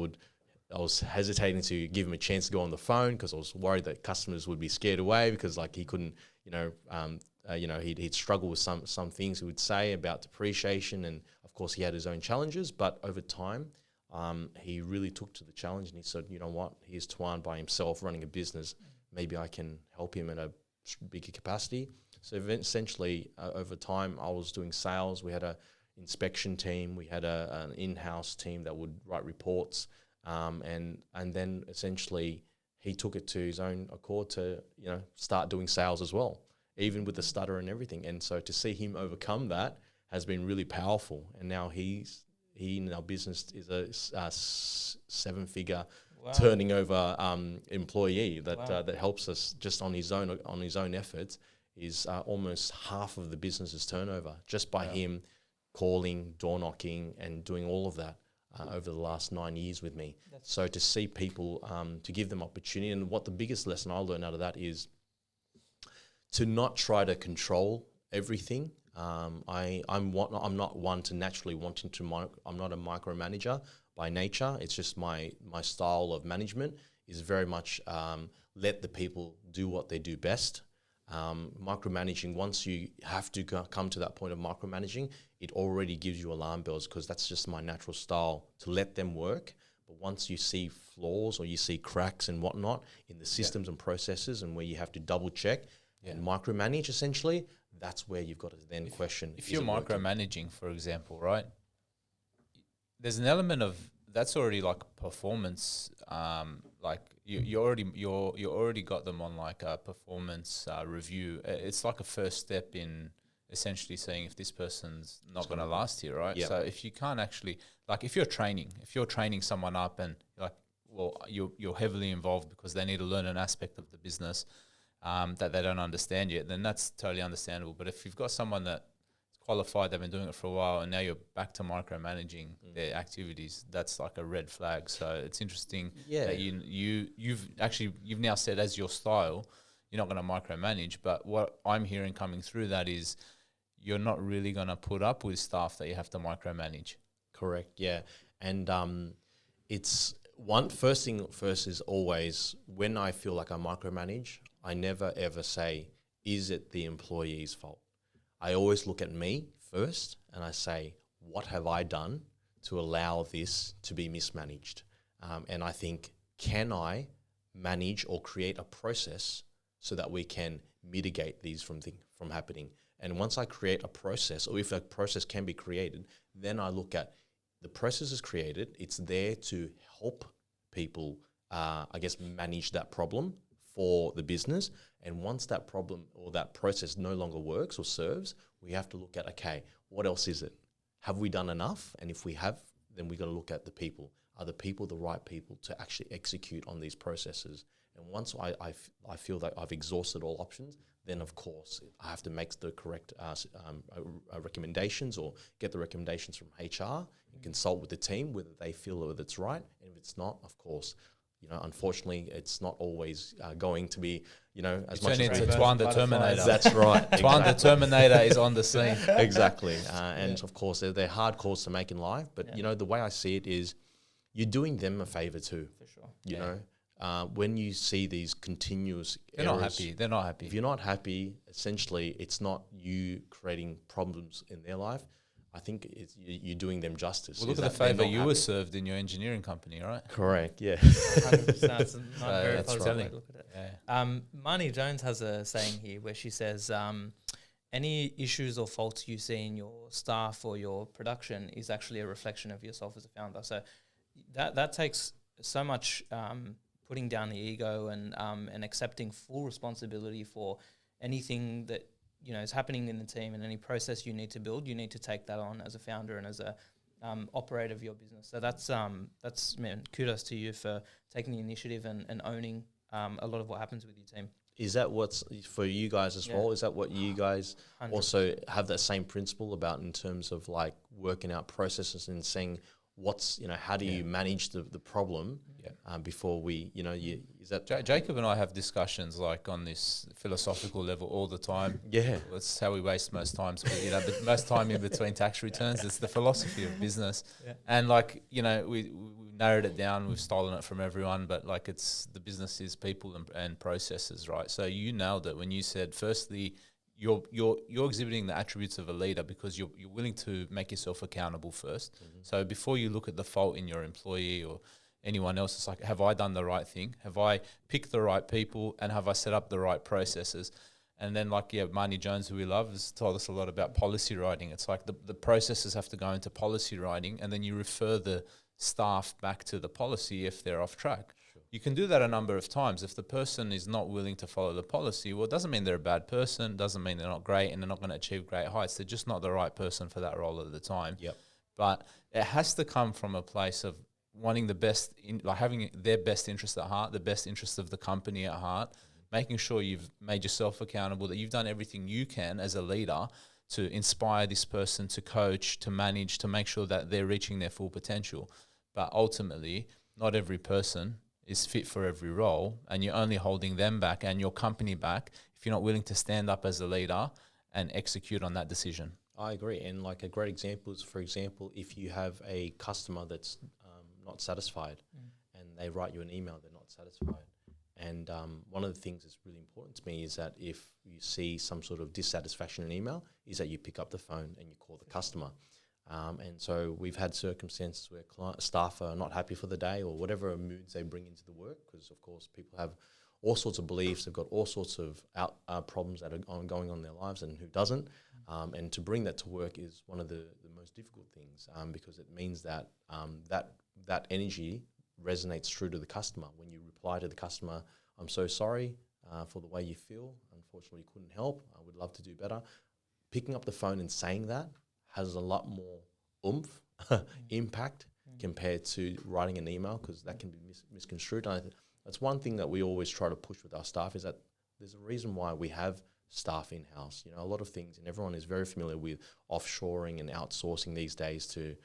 was hesitating to give him a chance to go on the phone because I was worried that customers would be scared away because he couldn't, he'd struggle with some things he would say about depreciation, and of course he had his own challenges. But over time, he really took to the challenge, and he said, you know what, here's Tuan by himself running a business. Maybe I can help him in a bigger capacity. So essentially, over time, I was doing sales. We had an inspection team. We had an in-house team that would write reports. And then essentially, he took it to his own accord to, start doing sales as well, even with the stutter and everything. And so to see him overcome that has been really powerful. And now he in our business is a 7-figure turning over employee that helps us just on his own efforts is almost half of the business's turnover just by him calling, door knocking, and doing all of that over the last 9 years with me. So to see people, to give them opportunity, and what the biggest lesson I learned out of that is to not try to control everything. I'm not one to naturally wanting to. I'm not a micromanager by nature. It's just my style of management is very much let the people do what they do best. Micromanaging, once you have to come to that point of micromanaging, it already gives you alarm bells because that's just my natural style to let them work. But once you see flaws or you see cracks and whatnot in the systems and processes, and where you have to double check and micromanage, essentially, that's where you've got to then question. If you're micromanaging, for example, right? there's an element of that's already like performance. Like you already got them on like a performance review. It's like a first step in essentially saying if this person's not going to last here, right? Yep. So if you can't actually, like if you're training someone up and like, well, you're heavily involved because they need to learn an aspect of the business that they don't understand yet, then that's totally understandable. But if you've got someone that's qualified, they've been doing it for a while, and now you're back to micromanaging their activities, that's like a red flag. So it's interesting that you've now said as your style, you're not going to micromanage. But what I'm hearing coming through that is you're not really going to put up with staff that you have to micromanage. Correct. Yeah. And it's first is always when I feel like I micromanage, I never ever say, is it the employee's fault? I always look at me first and I say, what have I done to allow this to be mismanaged? And I think, can I manage or create a process so that we can mitigate these from happening? And once I create a process, or if a process can be created, then I look at the process is created. It's there to help people, manage that problem for the business. And once that problem or that process no longer works or serves, we have to look at, okay, what else is it? Have we done enough? And if we have, then we got to look at the people. Are the people the right people to actually execute on these processes? And once I feel that I've exhausted all options, then of course I have to make the correct recommendations or get the recommendations from HR and consult with the team whether they feel that it's right. And if it's not, of course, unfortunately, it's not always going to be, as much as Tuan the Terminator. That's right. Tuan the Terminator is on the scene. Exactly. Of course, they're hard calls to make in life. But, the way I see it is you're doing them a favor too. For sure. You know, when you see these continuous They're not happy. If you're not happy, essentially, it's not you creating problems in their life. I think you're doing them justice. Well, look at the favour you were served in your engineering company, right? Correct, yeah. 100%. It's not very that's positive way right. to look at it. Yeah. Marnie Jones has a saying here where she says, any issues or faults you see in your staff or your production is actually a reflection of yourself as a founder. So that takes so much putting down the ego and accepting full responsibility for anything that is happening in the team, and any process you need to build, you need to take that on as a founder and as a operator of your business. So that's kudos to you for taking the initiative and owning a lot of what happens with your team. Is that what's for you guys as well? Is that what you guys 100%. also have that same principle about in terms of like working out processes and saying how do you manage the problem before we, is that... Jacob and I have discussions like on this philosophical level all the time. Yeah. That's how we waste most times, but most time in between tax returns. It's the philosophy of business. Yeah. And like, we narrowed it down, we've stolen it from everyone, but like it's the business is people and processes, right? So you nailed it when you said, firstly, you're exhibiting the attributes of a leader because you're willing to make yourself accountable first. Mm-hmm. So before you look at the fault in your employee or anyone else, it's like, have I done the right thing? Have I picked the right people? And have I set up the right processes? And then Marnie Jones, who we love, has told us a lot about policy writing. It's like the processes have to go into policy writing, and then you refer the staff back to the policy if they're off track. You can do that a number of times. If the person is not willing to follow the policy, well, it doesn't mean they're a bad person, doesn't mean they're not great and they're not going to achieve great heights. They're just not the right person for that role at the time. Yep. But it has to come from a place of wanting the best, having their best interest at heart, the best interest of the company at heart, making sure you've made yourself accountable, that you've done everything you can as a leader to inspire this person, to coach, to manage, to make sure that they're reaching their full potential. But ultimately, not every person is fit for every role, and you're only holding them back and your company back if you're not willing to stand up as a leader and execute on that decision. I agree. And like a great example is, for example, if you have a customer that's not satisfied and they write you an email, they're not satisfied. And one of the things that's really important to me is that if you see some sort of dissatisfaction in an email, is that you pick up the phone and you call the customer. And so we've had circumstances where staff are not happy for the day or whatever moods they bring into the work, because of course people have all sorts of beliefs, they've got all sorts of problems that are going on in their lives, and who doesn't. And to bring that to work is one of the most difficult things, because it means that that energy resonates through to the customer. When you reply to the customer, I'm so sorry for the way you feel. Unfortunately, couldn't help. I would love to do better. Picking up the phone and saying that has a lot more oomph, impact, compared to writing an email, because that can be misconstrued. And that's one thing that we always try to push with our staff, is that there's a reason why we have staff in-house. A lot of things, and everyone is very familiar with offshoring and outsourcing these days to,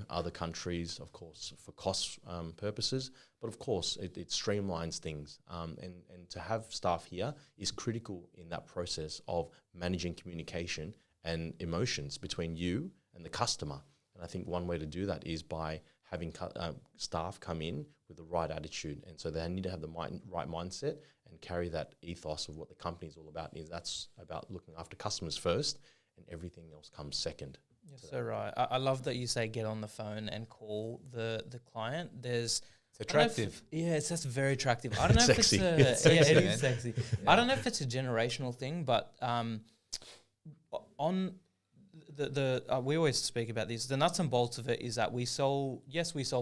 other countries, of course, for cost purposes. But of course, it streamlines things. And to have staff here is critical in that process of managing communication and emotions between you and the customer. And I think one way to do that is by having staff come in with the right attitude. And so they need to have the right mindset and carry that ethos of what the company is all about. That's about looking after customers first, and everything else comes second. Yes, so right. I love that you say get on the phone and call the client. It's attractive. It's just very attractive. I don't know sexy. if It's sexy, it is sexy. Yeah. I don't know if it's a generational thing, but on the we always speak about this. The nuts and bolts of it is that we sell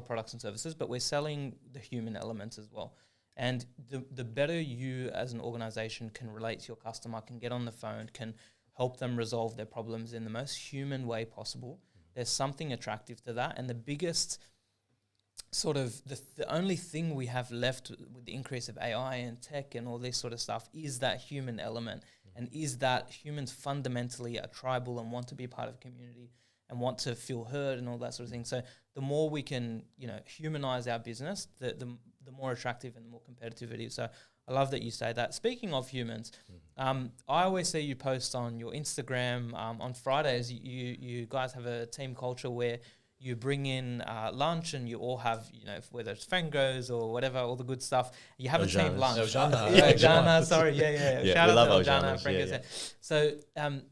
products and services, but we're selling the human elements as well. And the better you as an organization can relate to your customer, can get on the phone, can help them resolve their problems in the most human way possible, there's something attractive to that. And the biggest sort of the only thing we have left with the increase of AI and tech and all this sort of stuff is that human element. And is that humans fundamentally are tribal and want to be part of a community and want to feel heard and all that sort of thing. So the more we can, humanize our business, the more attractive and the more competitive it is. So I love that you say that. Speaking of humans, I always see you post on your Instagram on Fridays. You guys have a team culture where you bring in lunch and you all have, whether it's Fangos or whatever, all the good stuff. You have a team lunch. Eljana, sorry. Yeah. Shout out to Eljana. Yeah. So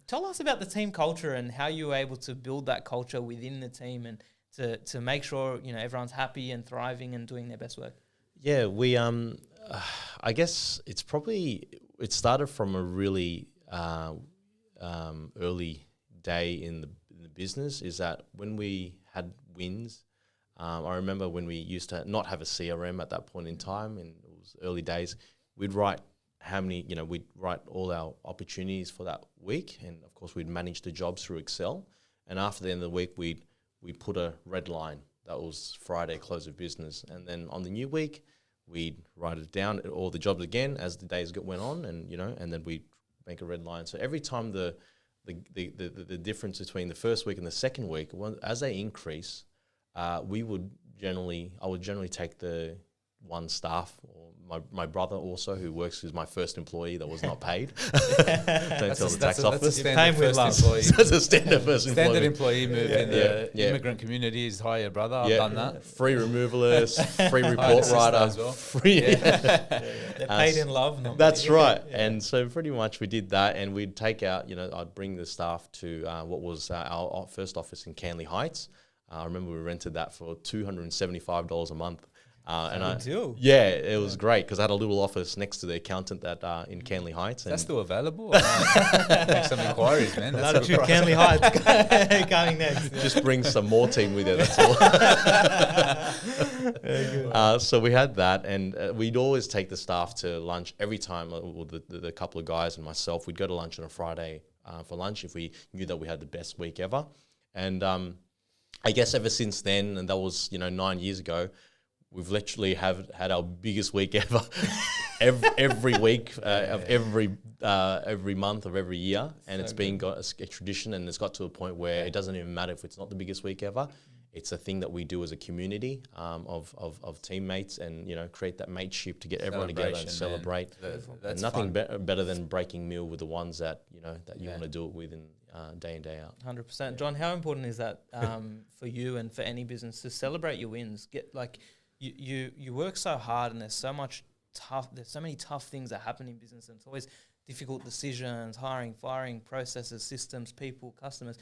tell us about the team culture and how you were able to build that culture within the team and to make sure, everyone's happy and thriving and doing their best work. Yeah, we I guess it started from a really early day in the business, is that when we had wins, I remember when we used to not have a CRM at that point in time, and it was early days, we'd write we'd write all our opportunities for that week, and of course we'd manage the jobs through Excel, and after the end of the week we'd put a red line. That was Friday close of business, and then on the new week we'd write it down, all the jobs again as the days went on, and and then we'd make a red line. So every time the difference between the first week and the second week, as they increase, I would generally take the one staff, or my brother also, who works as my first employee that was not paid. Don't tell the tax office. That's a standard first employee. Standard employee move in the immigrant community is hire your brother. I've done that. Free removalist, free report writer, as well. free. They're paid in love. That's right. Yeah. And so pretty much we did that, and we'd take out. I'd bring the staff to what was our first office in Canley Heights. I remember we rented that for $275 a month. It was great because I had a little office next to the accountant that in Canley Heights. That's still available? Make some inquiries, man. That's Canley Heights coming next. Just bring some more team with it. That's all. So we had that, and we'd always take the staff to lunch every time. The couple of guys and myself, we'd go to lunch on a Friday for lunch if we knew that we had the best week ever. And I guess ever since then, and that was 9 years ago, we've literally had our biggest week ever, every week of every month of every year, and it's been got a tradition, and it's got to a point where it doesn't even matter if it's not the biggest week ever. It's a thing that we do as a community of teammates, and create that mateship to get everyone together and celebrate. That's nothing better than breaking meal with the ones that that you want to do it with in day in, day out. 100%. John, how important is that for you and for any business to celebrate your wins? You work so hard, and there's so many tough things that happen in business, and it's always difficult decisions, hiring, firing, processes, systems, people, customers.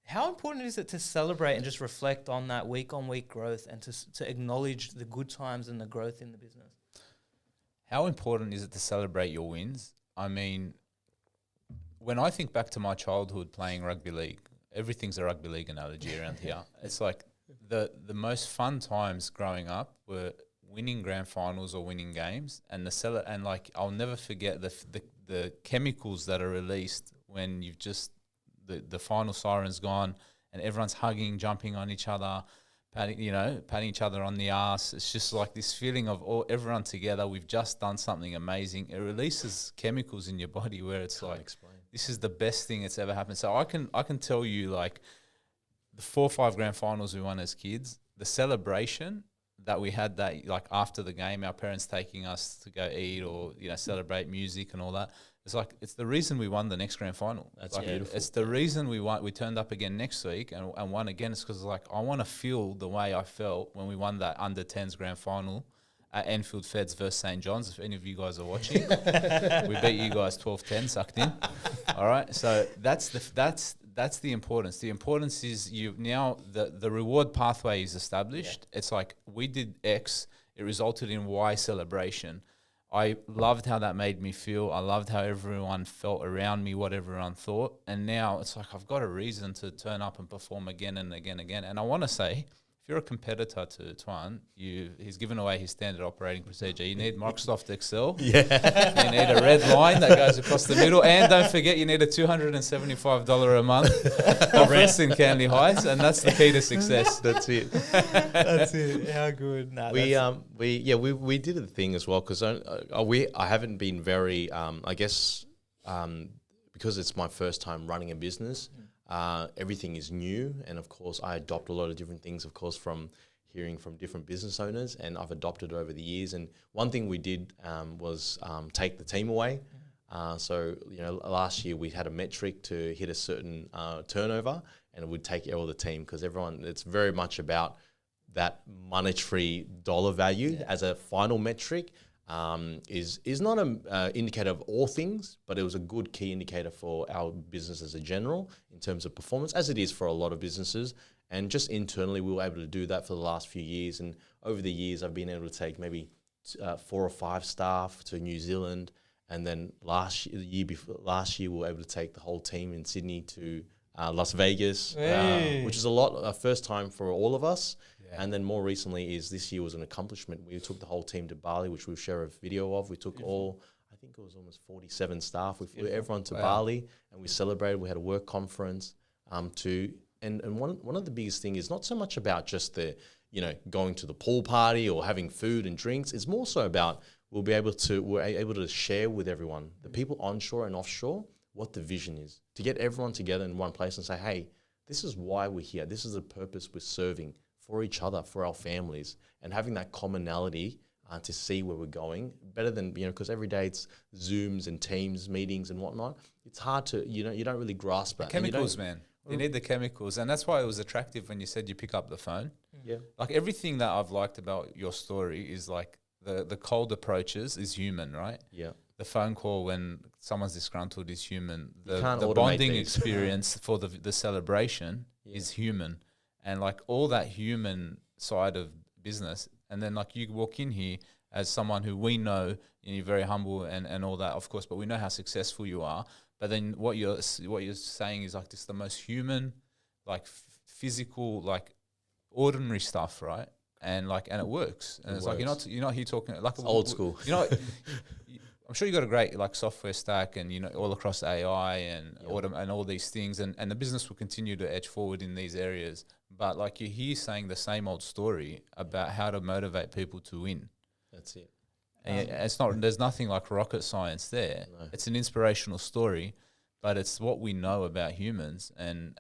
How important is it to celebrate and just reflect on that week-on-week growth, and to acknowledge the good times and the growth in the business? how important is it to celebrate your wins? I mean, when I think back to my childhood playing rugby league, everything's a rugby league analogy around here. It's like the most fun times growing up were winning grand finals or winning games, and like I'll never forget the chemicals that are released when you've just the final siren's gone and everyone's hugging, jumping on each other, patting each other on the ass. It's just like this feeling of everyone together. We've just done something amazing. It releases chemicals in your body where it's this is the best thing that's ever happened. So I can tell you, like, the 4 or 5 grand finals we won as kids, the celebration that we had, that like after the game, our parents taking us to go eat or celebrate music and all that. It's the reason we won the next grand final. That's beautiful. It's the reason we won. We turned up again next week and won again. It's because I want to feel the way I felt when we won that under 10s grand final at Enfield Feds versus St. John's. If any of you guys are watching, we beat you guys 12-10, sucked in. All right, so that's the importance. The importance is the reward pathway is established. Yeah. It's like we did X, it resulted in Y celebration. I loved how that made me feel. I loved how everyone felt around me, what everyone thought. And now it's like I've got a reason to turn up and perform again and again and again. And I want to say, if you're a competitor to Tuan, he's given away his standard operating procedure. You need Microsoft Excel. Yeah. You need a red line that goes across the middle. And don't forget, you need a $275 a month office in Canley Heights. And that's the key to success. That's it. That's it. How good. Nah, we did a thing as well, because I haven't been very, because it's my first time running a business. Everything is new, and of course I adopt a lot of different things, of course, from hearing from different business owners, and I've adopted over the years. And one thing we did was take the team away. So last year we had a metric to hit a certain turnover, and it would take all the team, because it's very much about that monetary dollar value as a final metric. Is not an indicator of all things, but it was a good key indicator for our business as a general in terms of performance, as it is for a lot of businesses. And just internally, we were able to do that for the last few years. And over the years, I've been able to take maybe 4 or 5 staff to New Zealand. And then last year, we were able to take the whole team in Sydney to Las Vegas, which is a first time for all of us. Yeah. And then more recently this year was an accomplishment. We took the whole team to Bali, which we'll share a video of. We took I think it was almost 47 staff. We flew everyone to Bali, and we celebrated. We had a work conference and one of the biggest things is not so much about just the, going to the pool party or having food and drinks. It's more so about we're able to share with everyone, the people onshore and offshore, what the vision is, to get everyone together in one place and say, hey, this is why we're here. This is the purpose we're serving for each other, for our families, and having that commonality to see where we're going, better than, because every day it's Zooms and Teams meetings and whatnot. It's hard to, you don't really grasp that. Chemicals, man. You need the chemicals. And that's why it was attractive when you said you pick up the phone. Yeah. Like, everything that I've liked about your story is like the cold approaches is human, right? Yeah. The phone call when someone's disgruntled is human. The automate bonding these. experience for the celebration is human. And like all that human side of business, and then like you walk in here as someone who we know, and you're very humble and all that, of course, but we know how successful you are. But then what you're saying is like this the most human, like physical, like ordinary stuff, right? And it works. And it's like you're not here talking like it's old school. I'm sure you got a great like software stack and all across AI and and all these things, and the business will continue to edge forward in these areas. But like you're here saying the same old story about how to motivate people to win. That's it. And it's not. There's nothing like rocket science there. No. It's an inspirational story, but it's what we know about humans and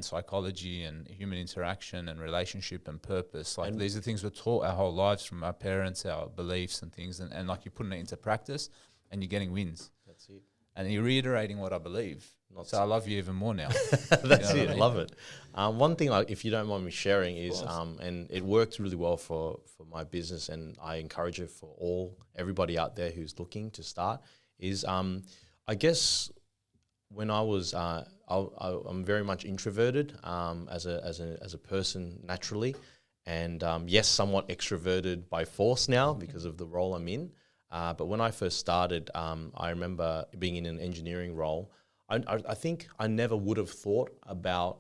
psychology and human interaction and relationship and purpose. Like these are things we're taught our whole lives from our parents, our beliefs and things, and like you're putting it into practice and you're getting wins. That's it. And you're reiterating what I believe. I love you even more now. That's it. I love it. One thing, if you don't mind me sharing, is and it worked really well for my business, and I encourage it for everybody out there who's looking to start. Is I guess when I was I'm very much introverted as a person naturally, and yes, somewhat extroverted by force now because of the role I'm in. But when I first started, I remember being in an engineering role. I think I never would have thought about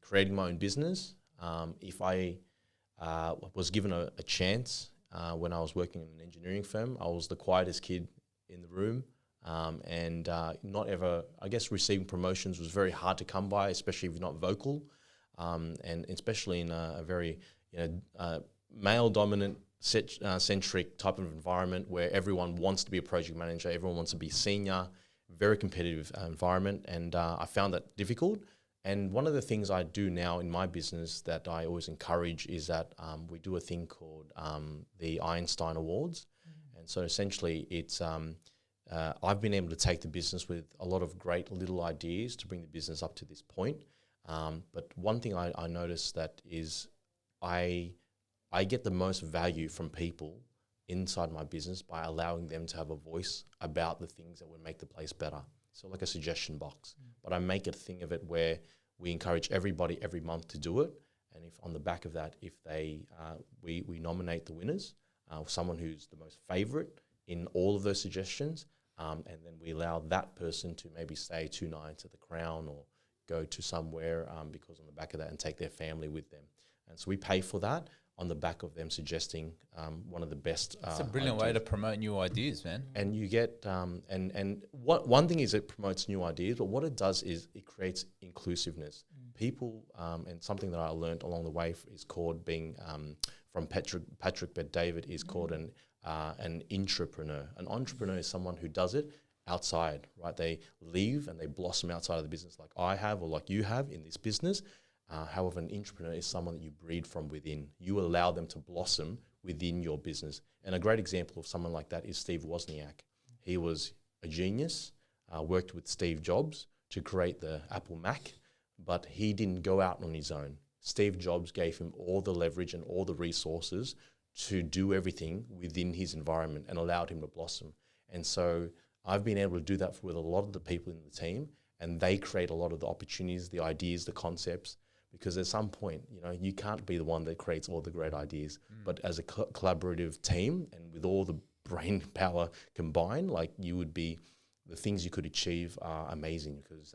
creating my own business if I was given a chance. When I was working in an engineering firm, I was the quietest kid in the room, and not ever, I guess, receiving promotions was very hard to come by, especially if you're not vocal, and especially in a very male-dominant centric type of environment where everyone wants to be a project manager, everyone wants to be senior, very competitive environment, and I found that difficult. And one of the things I do now in my business that I always encourage is that we do a thing called the Einstein Awards. And so essentially it's, I've been able to take the business with a lot of great little ideas to bring the business up to this point. But one thing I noticed that is I get the most value from people inside my business by allowing them to have a voice about the things that would make the place better. So like a suggestion box, but I make a thing of it where we encourage everybody every month to do it. And if on the back of that, if they, we nominate the winners, someone who's the most favorite in all of those suggestions, and then we allow that person to maybe stay 2 nights at the Crown or go to somewhere because on the back of that and take their family with them. And so we pay for that on the back of them suggesting one of the best. It's a brilliant way to promote new ideas, man. And you get, and what one thing is it promotes new ideas, but what it does is it creates inclusiveness. People, and something that I learned along the way is called being, from Patrick Bet-David, is called an intrapreneur. An entrepreneur is someone who does it outside, right? They leave and they blossom outside of the business like I have or like you have in this business. However, an entrepreneur is someone that you breed from within. You allow them to blossom within your business. And a great example of someone like that is Steve Wozniak. He was a genius, worked with Steve Jobs to create the Apple Mac, but he didn't go out on his own. Steve Jobs gave him all the leverage and all the resources to do everything within his environment and allowed him to blossom. And so I've been able to do that with a lot of the people in the team, and they create a lot of the opportunities, the ideas, the concepts. Because at some point, you can't be the one that creates all the great ideas, but as a collaborative team and with all the brain power combined, like you would be, the things you could achieve are amazing because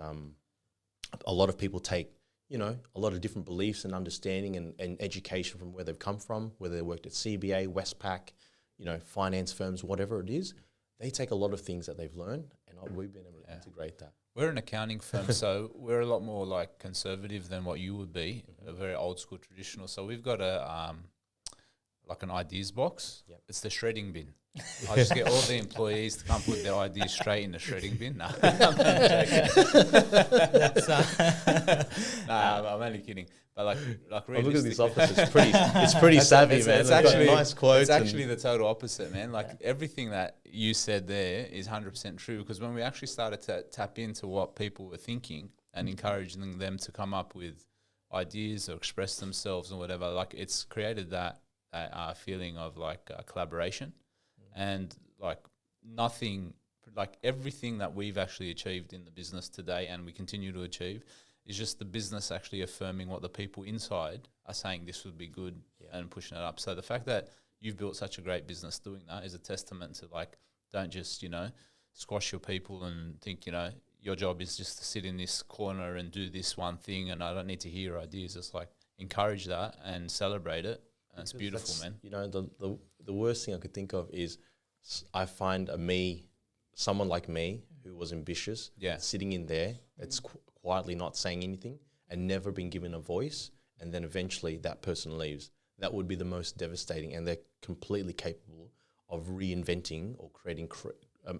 a lot of people take, a lot of different beliefs and understanding and education from where they've come from, whether they worked at CBA, Westpac, finance firms, whatever it is. They take a lot of things that they've learned and we've been able to integrate that. We're an accounting firm, so we're a lot more like conservative than what you would be, very old school traditional. So we've got a like an ideas box. Yep. It's the shredding bin. I just get all the employees to come put their ideas straight in the shredding bin. No, I'm only kidding. But like realistically, look at this office. It's pretty savvy, man. It's actually nice quotes. It's actually the total opposite, man. Like everything that you said there is 100% true. Because when we actually started to tap into what people were thinking and encouraging them to come up with ideas or express themselves and whatever, like it's created that feeling of like collaboration, and like nothing, like everything that we've actually achieved in the business today and we continue to achieve is just the business actually affirming what the people inside are saying this would be good and pushing it up. So the fact that you've built such a great business doing that is a testament to like, don't just, squash your people and think, your job is just to sit in this corner and do this one thing and I don't need to hear your ideas. It's like encourage that and celebrate it. And it's beautiful, man. The worst thing I could think of is I find someone like me who was ambitious, sitting in there, it's quietly not saying anything and never been given a voice, and then eventually that person leaves. That would be the most devastating, and they're completely capable of reinventing or creating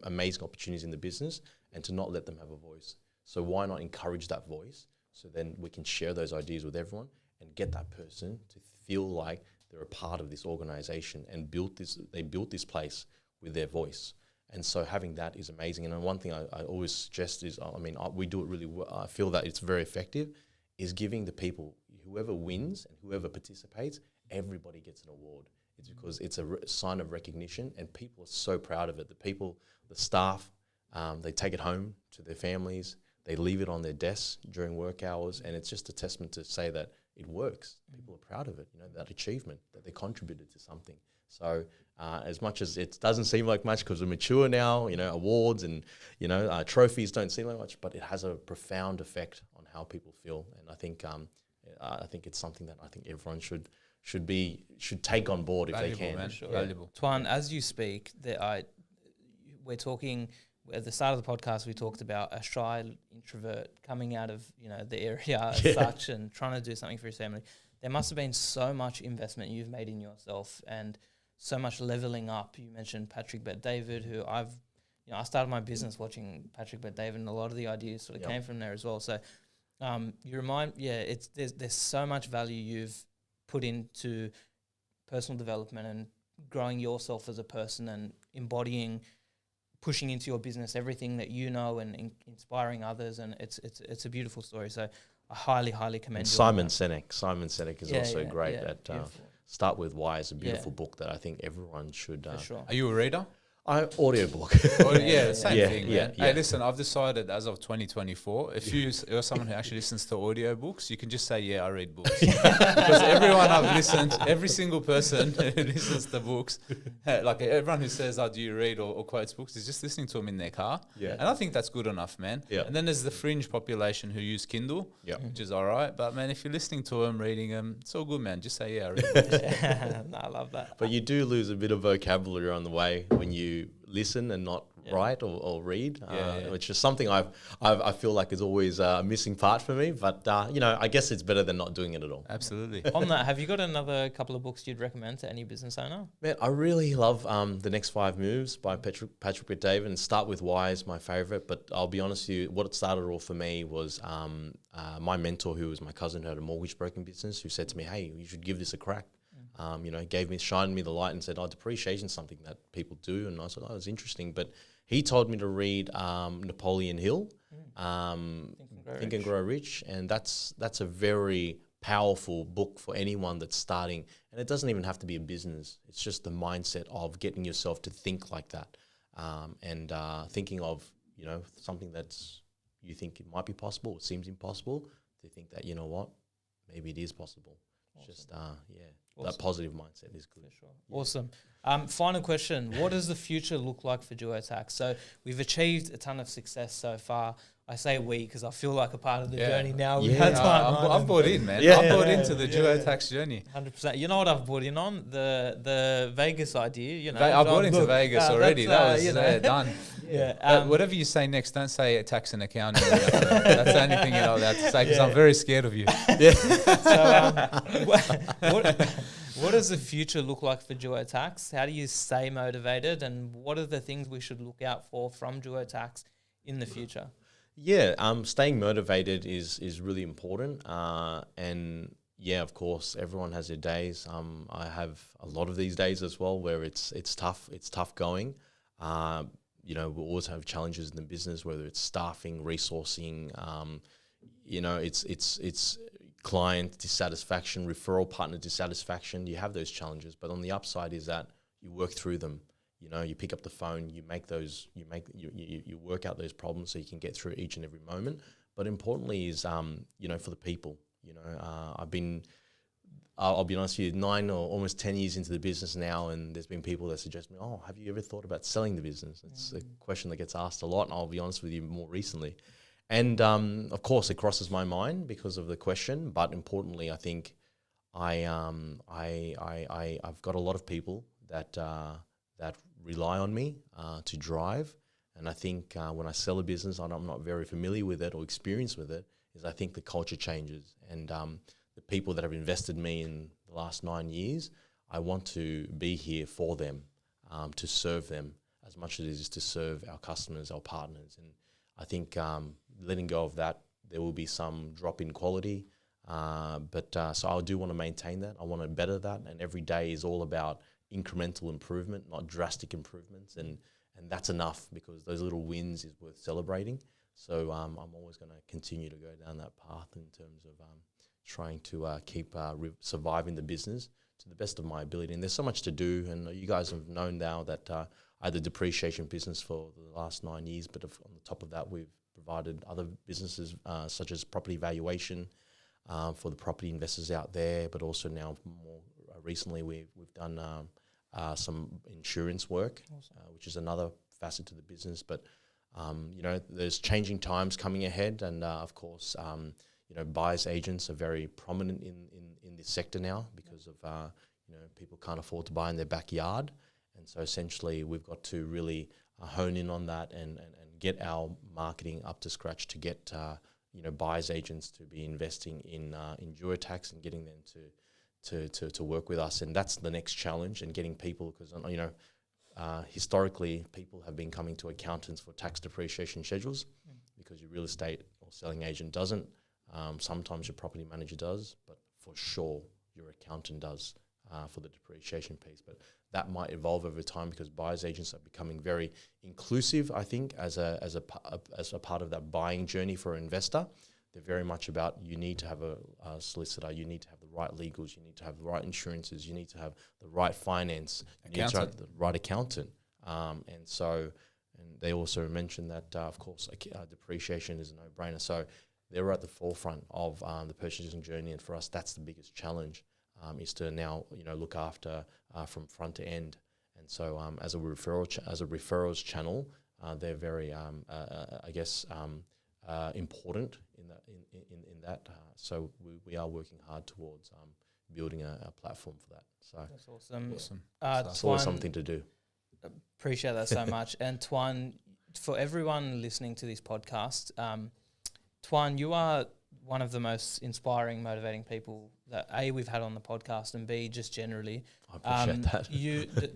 amazing opportunities in the business, and to not let them have a voice. So why not encourage that voice so then we can share those ideas with everyone and get that person to feel like they're a part of this organization and they built this place with their voice. And so having that is amazing. And one thing I always suggest is, we do it really well. I feel that it's very effective, is giving the people, whoever wins and whoever participates, everybody gets an award. It's because it's a sign of recognition and people are so proud of it. The staff, they take it home to their families, they leave it on their desks during work hours, and it's just a testament to say that, it works. People are proud of it, that achievement, that they contributed to something. So as much as it doesn't seem like much because we're mature now, awards and, trophies don't seem like much, but it has a profound effect on how people feel. And I think it's something that I think everyone should take on board if Valuable, they can. Man. Sure. Valuable. Tuan, as you speak, we're talking at the start of the podcast. We talked about a shy introvert coming out of the area as such and trying to do something for his family. There must have been so much investment you've made in yourself and so much leveling up. You mentioned Patrick Bet-David, who I started my business watching Patrick Bet-David, and a lot of the ideas sort of came from there as well. So there's so much value you've put into personal development and growing yourself as a person and pushing into your business everything that and inspiring others, and it's a beautiful story. So I highly commend and you. Simon Sinek is also great at Start With Why is a beautiful book that I think everyone should. For sure. Are you a reader? Audiobook. Same thing, man. Yeah. Hey, listen, I've decided as of 2024, if you're someone who actually listens to audiobooks, you can just say, I read books. Because every single person who listens to books, like everyone who says, do you read or quotes books, is just listening to them in their car. Yeah. And I think that's good enough, man. Yeah. And then there's the fringe population who use Kindle, which is all right. But, man, if you're listening to them, reading them, it's all good, man. Just say, I read books. No, I love that. But you do lose a bit of vocabulary on the way when you listen and not write or read, which is something I feel like is always a missing part for me. But I guess it's better than not doing it at all. Absolutely. On that, have you got another couple of books you'd recommend to any business owner? Man, I really love The Next 5 Moves by Patrick Bet-David, and Start With Why is my favorite. But I'll be honest with you, what it started all for me was my mentor, who was my cousin who had a mortgage broking business, who said to me, hey, you should give this a crack. Shined me the light and said, depreciation is something that people do. And I said, it was interesting. But he told me to read Napoleon Hill, Think and Grow Rich. And that's a very powerful book for anyone that's starting. And it doesn't even have to be a business. It's just the mindset of getting yourself to think like that. And thinking of, something you think it might be possible, or seems impossible, to think that, maybe it is possible. Awesome. Just, awesome. That positive mindset is good. For sure. Yeah. Awesome. Final question. What does the future look like for Duo Tax? So we've achieved a ton of success so far. I say we because I feel like a part of the journey now. I've bought in, man. I've bought into the Duo Tax journey. 100%. You know what I've bought in on? The Vegas idea. I bought into Vegas already. That was done. Yeah. Whatever you say next, don't say tax and accounting. That's the only thing you're allowed to say because I'm very scared of you. What does the future look like for Duo Tax? How do you stay motivated, and what are the things we should look out for from Duo Tax in the future? Staying motivated is really important. And of course, everyone has their days. I have a lot of these days as well where it's tough. It's tough going. We always have challenges in the business, whether it's staffing, resourcing. It's client dissatisfaction, referral partner dissatisfaction. You have those challenges, but on the upside is that you work through them. You pick up the phone, you work out those problems so you can get through each and every moment. But importantly is, for the people, I'll be honest with you, 9 or almost 10 years into the business now, and there's been people that suggest me, have you ever thought about selling the business? It's a question that gets asked a lot, and I'll be honest with you, more recently. And of course, it crosses my mind because of the question. But importantly, I think I've got a lot of people that rely on me to drive. And I think when I sell a business, and I'm not very familiar with it or experienced with it, is I think the culture changes. And the people that have invested in me in the last 9 years, I want to be here for them, to serve them as much as it is to serve our customers, our partners. And I think letting go of that, there will be some drop in quality. So I do want to maintain that. I want to better that. And every day is all about incremental improvement, not drastic improvements. And that's enough, because those little wins is worth celebrating. So I'm always going to continue to go down that path in terms of trying to keep surviving the business to the best of my ability. And there's so much to do. And you guys have known now that I had the depreciation business for the last 9 years, but on the top of that, we've provided other businesses such as property valuation, for the property investors out there, but also now more recently we've done some insurance work, which is another facet to the business. But there's changing times coming ahead, and of course, buyers agents are very prominent in this sector now because of people can't afford to buy in their backyard, and so essentially we've got to really hone in on that and get our marketing up to scratch to get buyers agents to be investing in Tax and getting them to work with us. And that's the next challenge, and getting people, because historically people have been coming to accountants for tax depreciation schedules because your real estate or selling agent doesn't. Sometimes your property manager does, but for sure your accountant does for the depreciation piece. But that might evolve over time because buyers agents are becoming very inclusive, I think, as a part of that buying journey for an investor. They're very much about, you need to have a solicitor, you need to have the right legals, you need to have the right insurances, you need to have the right finance, you need to have the right accountant. And they also mentioned that, of course, depreciation is a no-brainer. So they're at the forefront of the purchasing journey, and for us, that's the biggest challenge, is to now look after from front to end. And so as a referrals channel, they're very important in that. So we are working hard towards building a platform for that. So that's awesome. So it's always something to do. Appreciate that so much. And Tuan, for everyone listening to this podcast, Tuan, you are one of the most inspiring, motivating people that A, we've had on the podcast, and B, just generally. I appreciate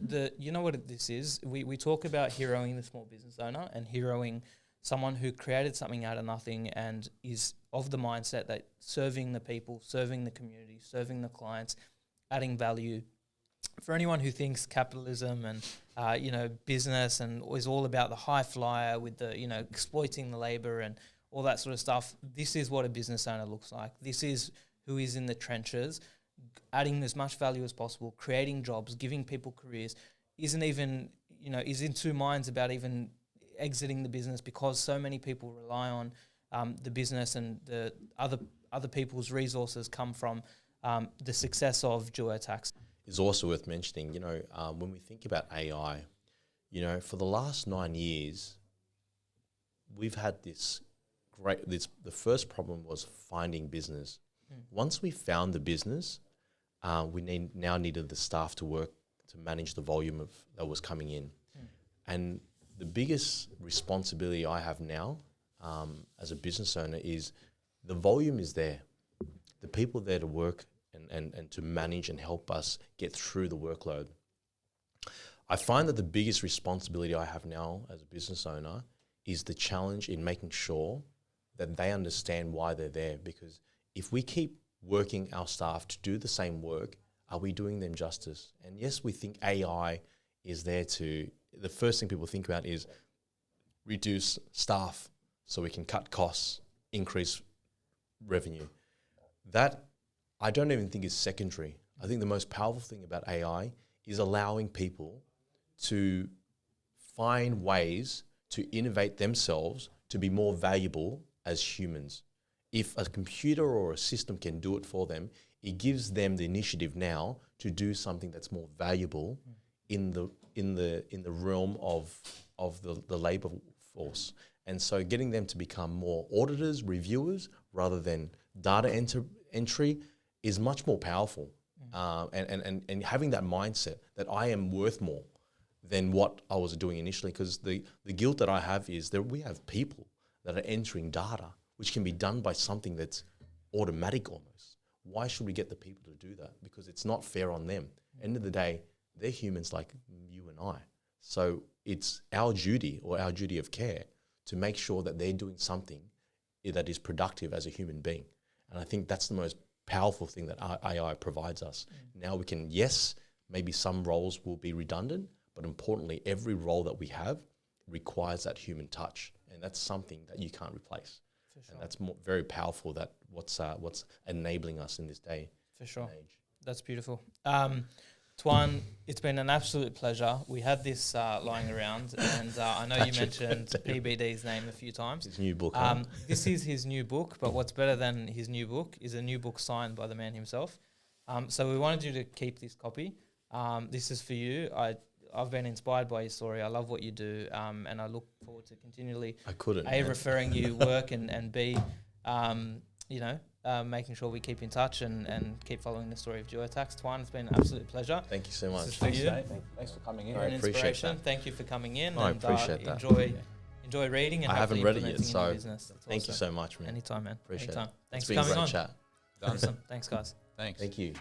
that. You know what this is? We talk about heroing the small business owner and heroing someone who created something out of nothing and is of the mindset that serving the people, serving the community, serving the clients, adding value. For anyone who thinks capitalism and business and is all about the high flyer with the exploiting the labor and all that sort of stuff, this is what a business owner looks like. This is who is in the trenches, adding as much value as possible, creating jobs, giving people careers, is in two minds about even exiting the business, because so many people rely on the business, and the other people's resources come from the success of Tax. It's also worth mentioning, when we think about AI, for the last 9 years, we've had the first problem was finding business. Once we found the business, we now needed the staff to work to manage the volume that was coming in. And the biggest responsibility I have now as a business owner is the volume is there. The people there to work and to manage and help us get through the workload. I find that the biggest responsibility I have now as a business owner is the challenge in making sure that they understand why they're there. Because if we keep working our staff to do the same work, are we doing them justice? And yes, we think AI is there the first thing people think about is reduce staff so we can cut costs, increase revenue. That I don't even think is secondary. I think the most powerful thing about AI is allowing people to find ways to innovate themselves to be more valuable as humans. If a computer or a system can do it for them, it gives them the initiative now to do something that's more valuable in the realm of the labor force. And so getting them to become more auditors, reviewers, rather than data entry is much more powerful. And having that mindset that I am worth more than what I was doing initially, because the guilt that I have is that we have people that are entering data, which can be done by something that's automatic almost. Why should we get the people to do that? Because it's not fair on them. End of the day, they're humans like you and I. So it's our duty or our duty of care to make sure that they're doing something that is productive as a human being. And I think that's the most powerful thing that AI provides us. Now we can, yes, maybe some roles will be redundant, but importantly, every role that we have requires that human touch. And that's something that you can't replace. For sure. And that's very powerful, that what's enabling us in this day. For sure. And age. That's beautiful. Tuan, it's been an absolute pleasure. We had this lying around, and I know you mentioned PBD's name a few times. His new book. Huh? This is his new book, but what's better than his new book is a new book signed by the man himself. So we wanted you to keep this copy. This is for you. I've been inspired by your story. I love what you do, and I look forward to continually referring you work and B, making sure we keep in touch and keep following the story of Tax. Tuan, it's been an absolute pleasure. Thank you so much. Thanks, mate. Thanks for coming in. I appreciate that. Thank you for coming in. I appreciate that. Enjoy reading and I haven't read it yet, so thank you so much, man. Anytime, man. Appreciate Anytime. it. Thanks It's for been a coming great on. chat. Awesome. Thanks, guys. Thanks. Thank you.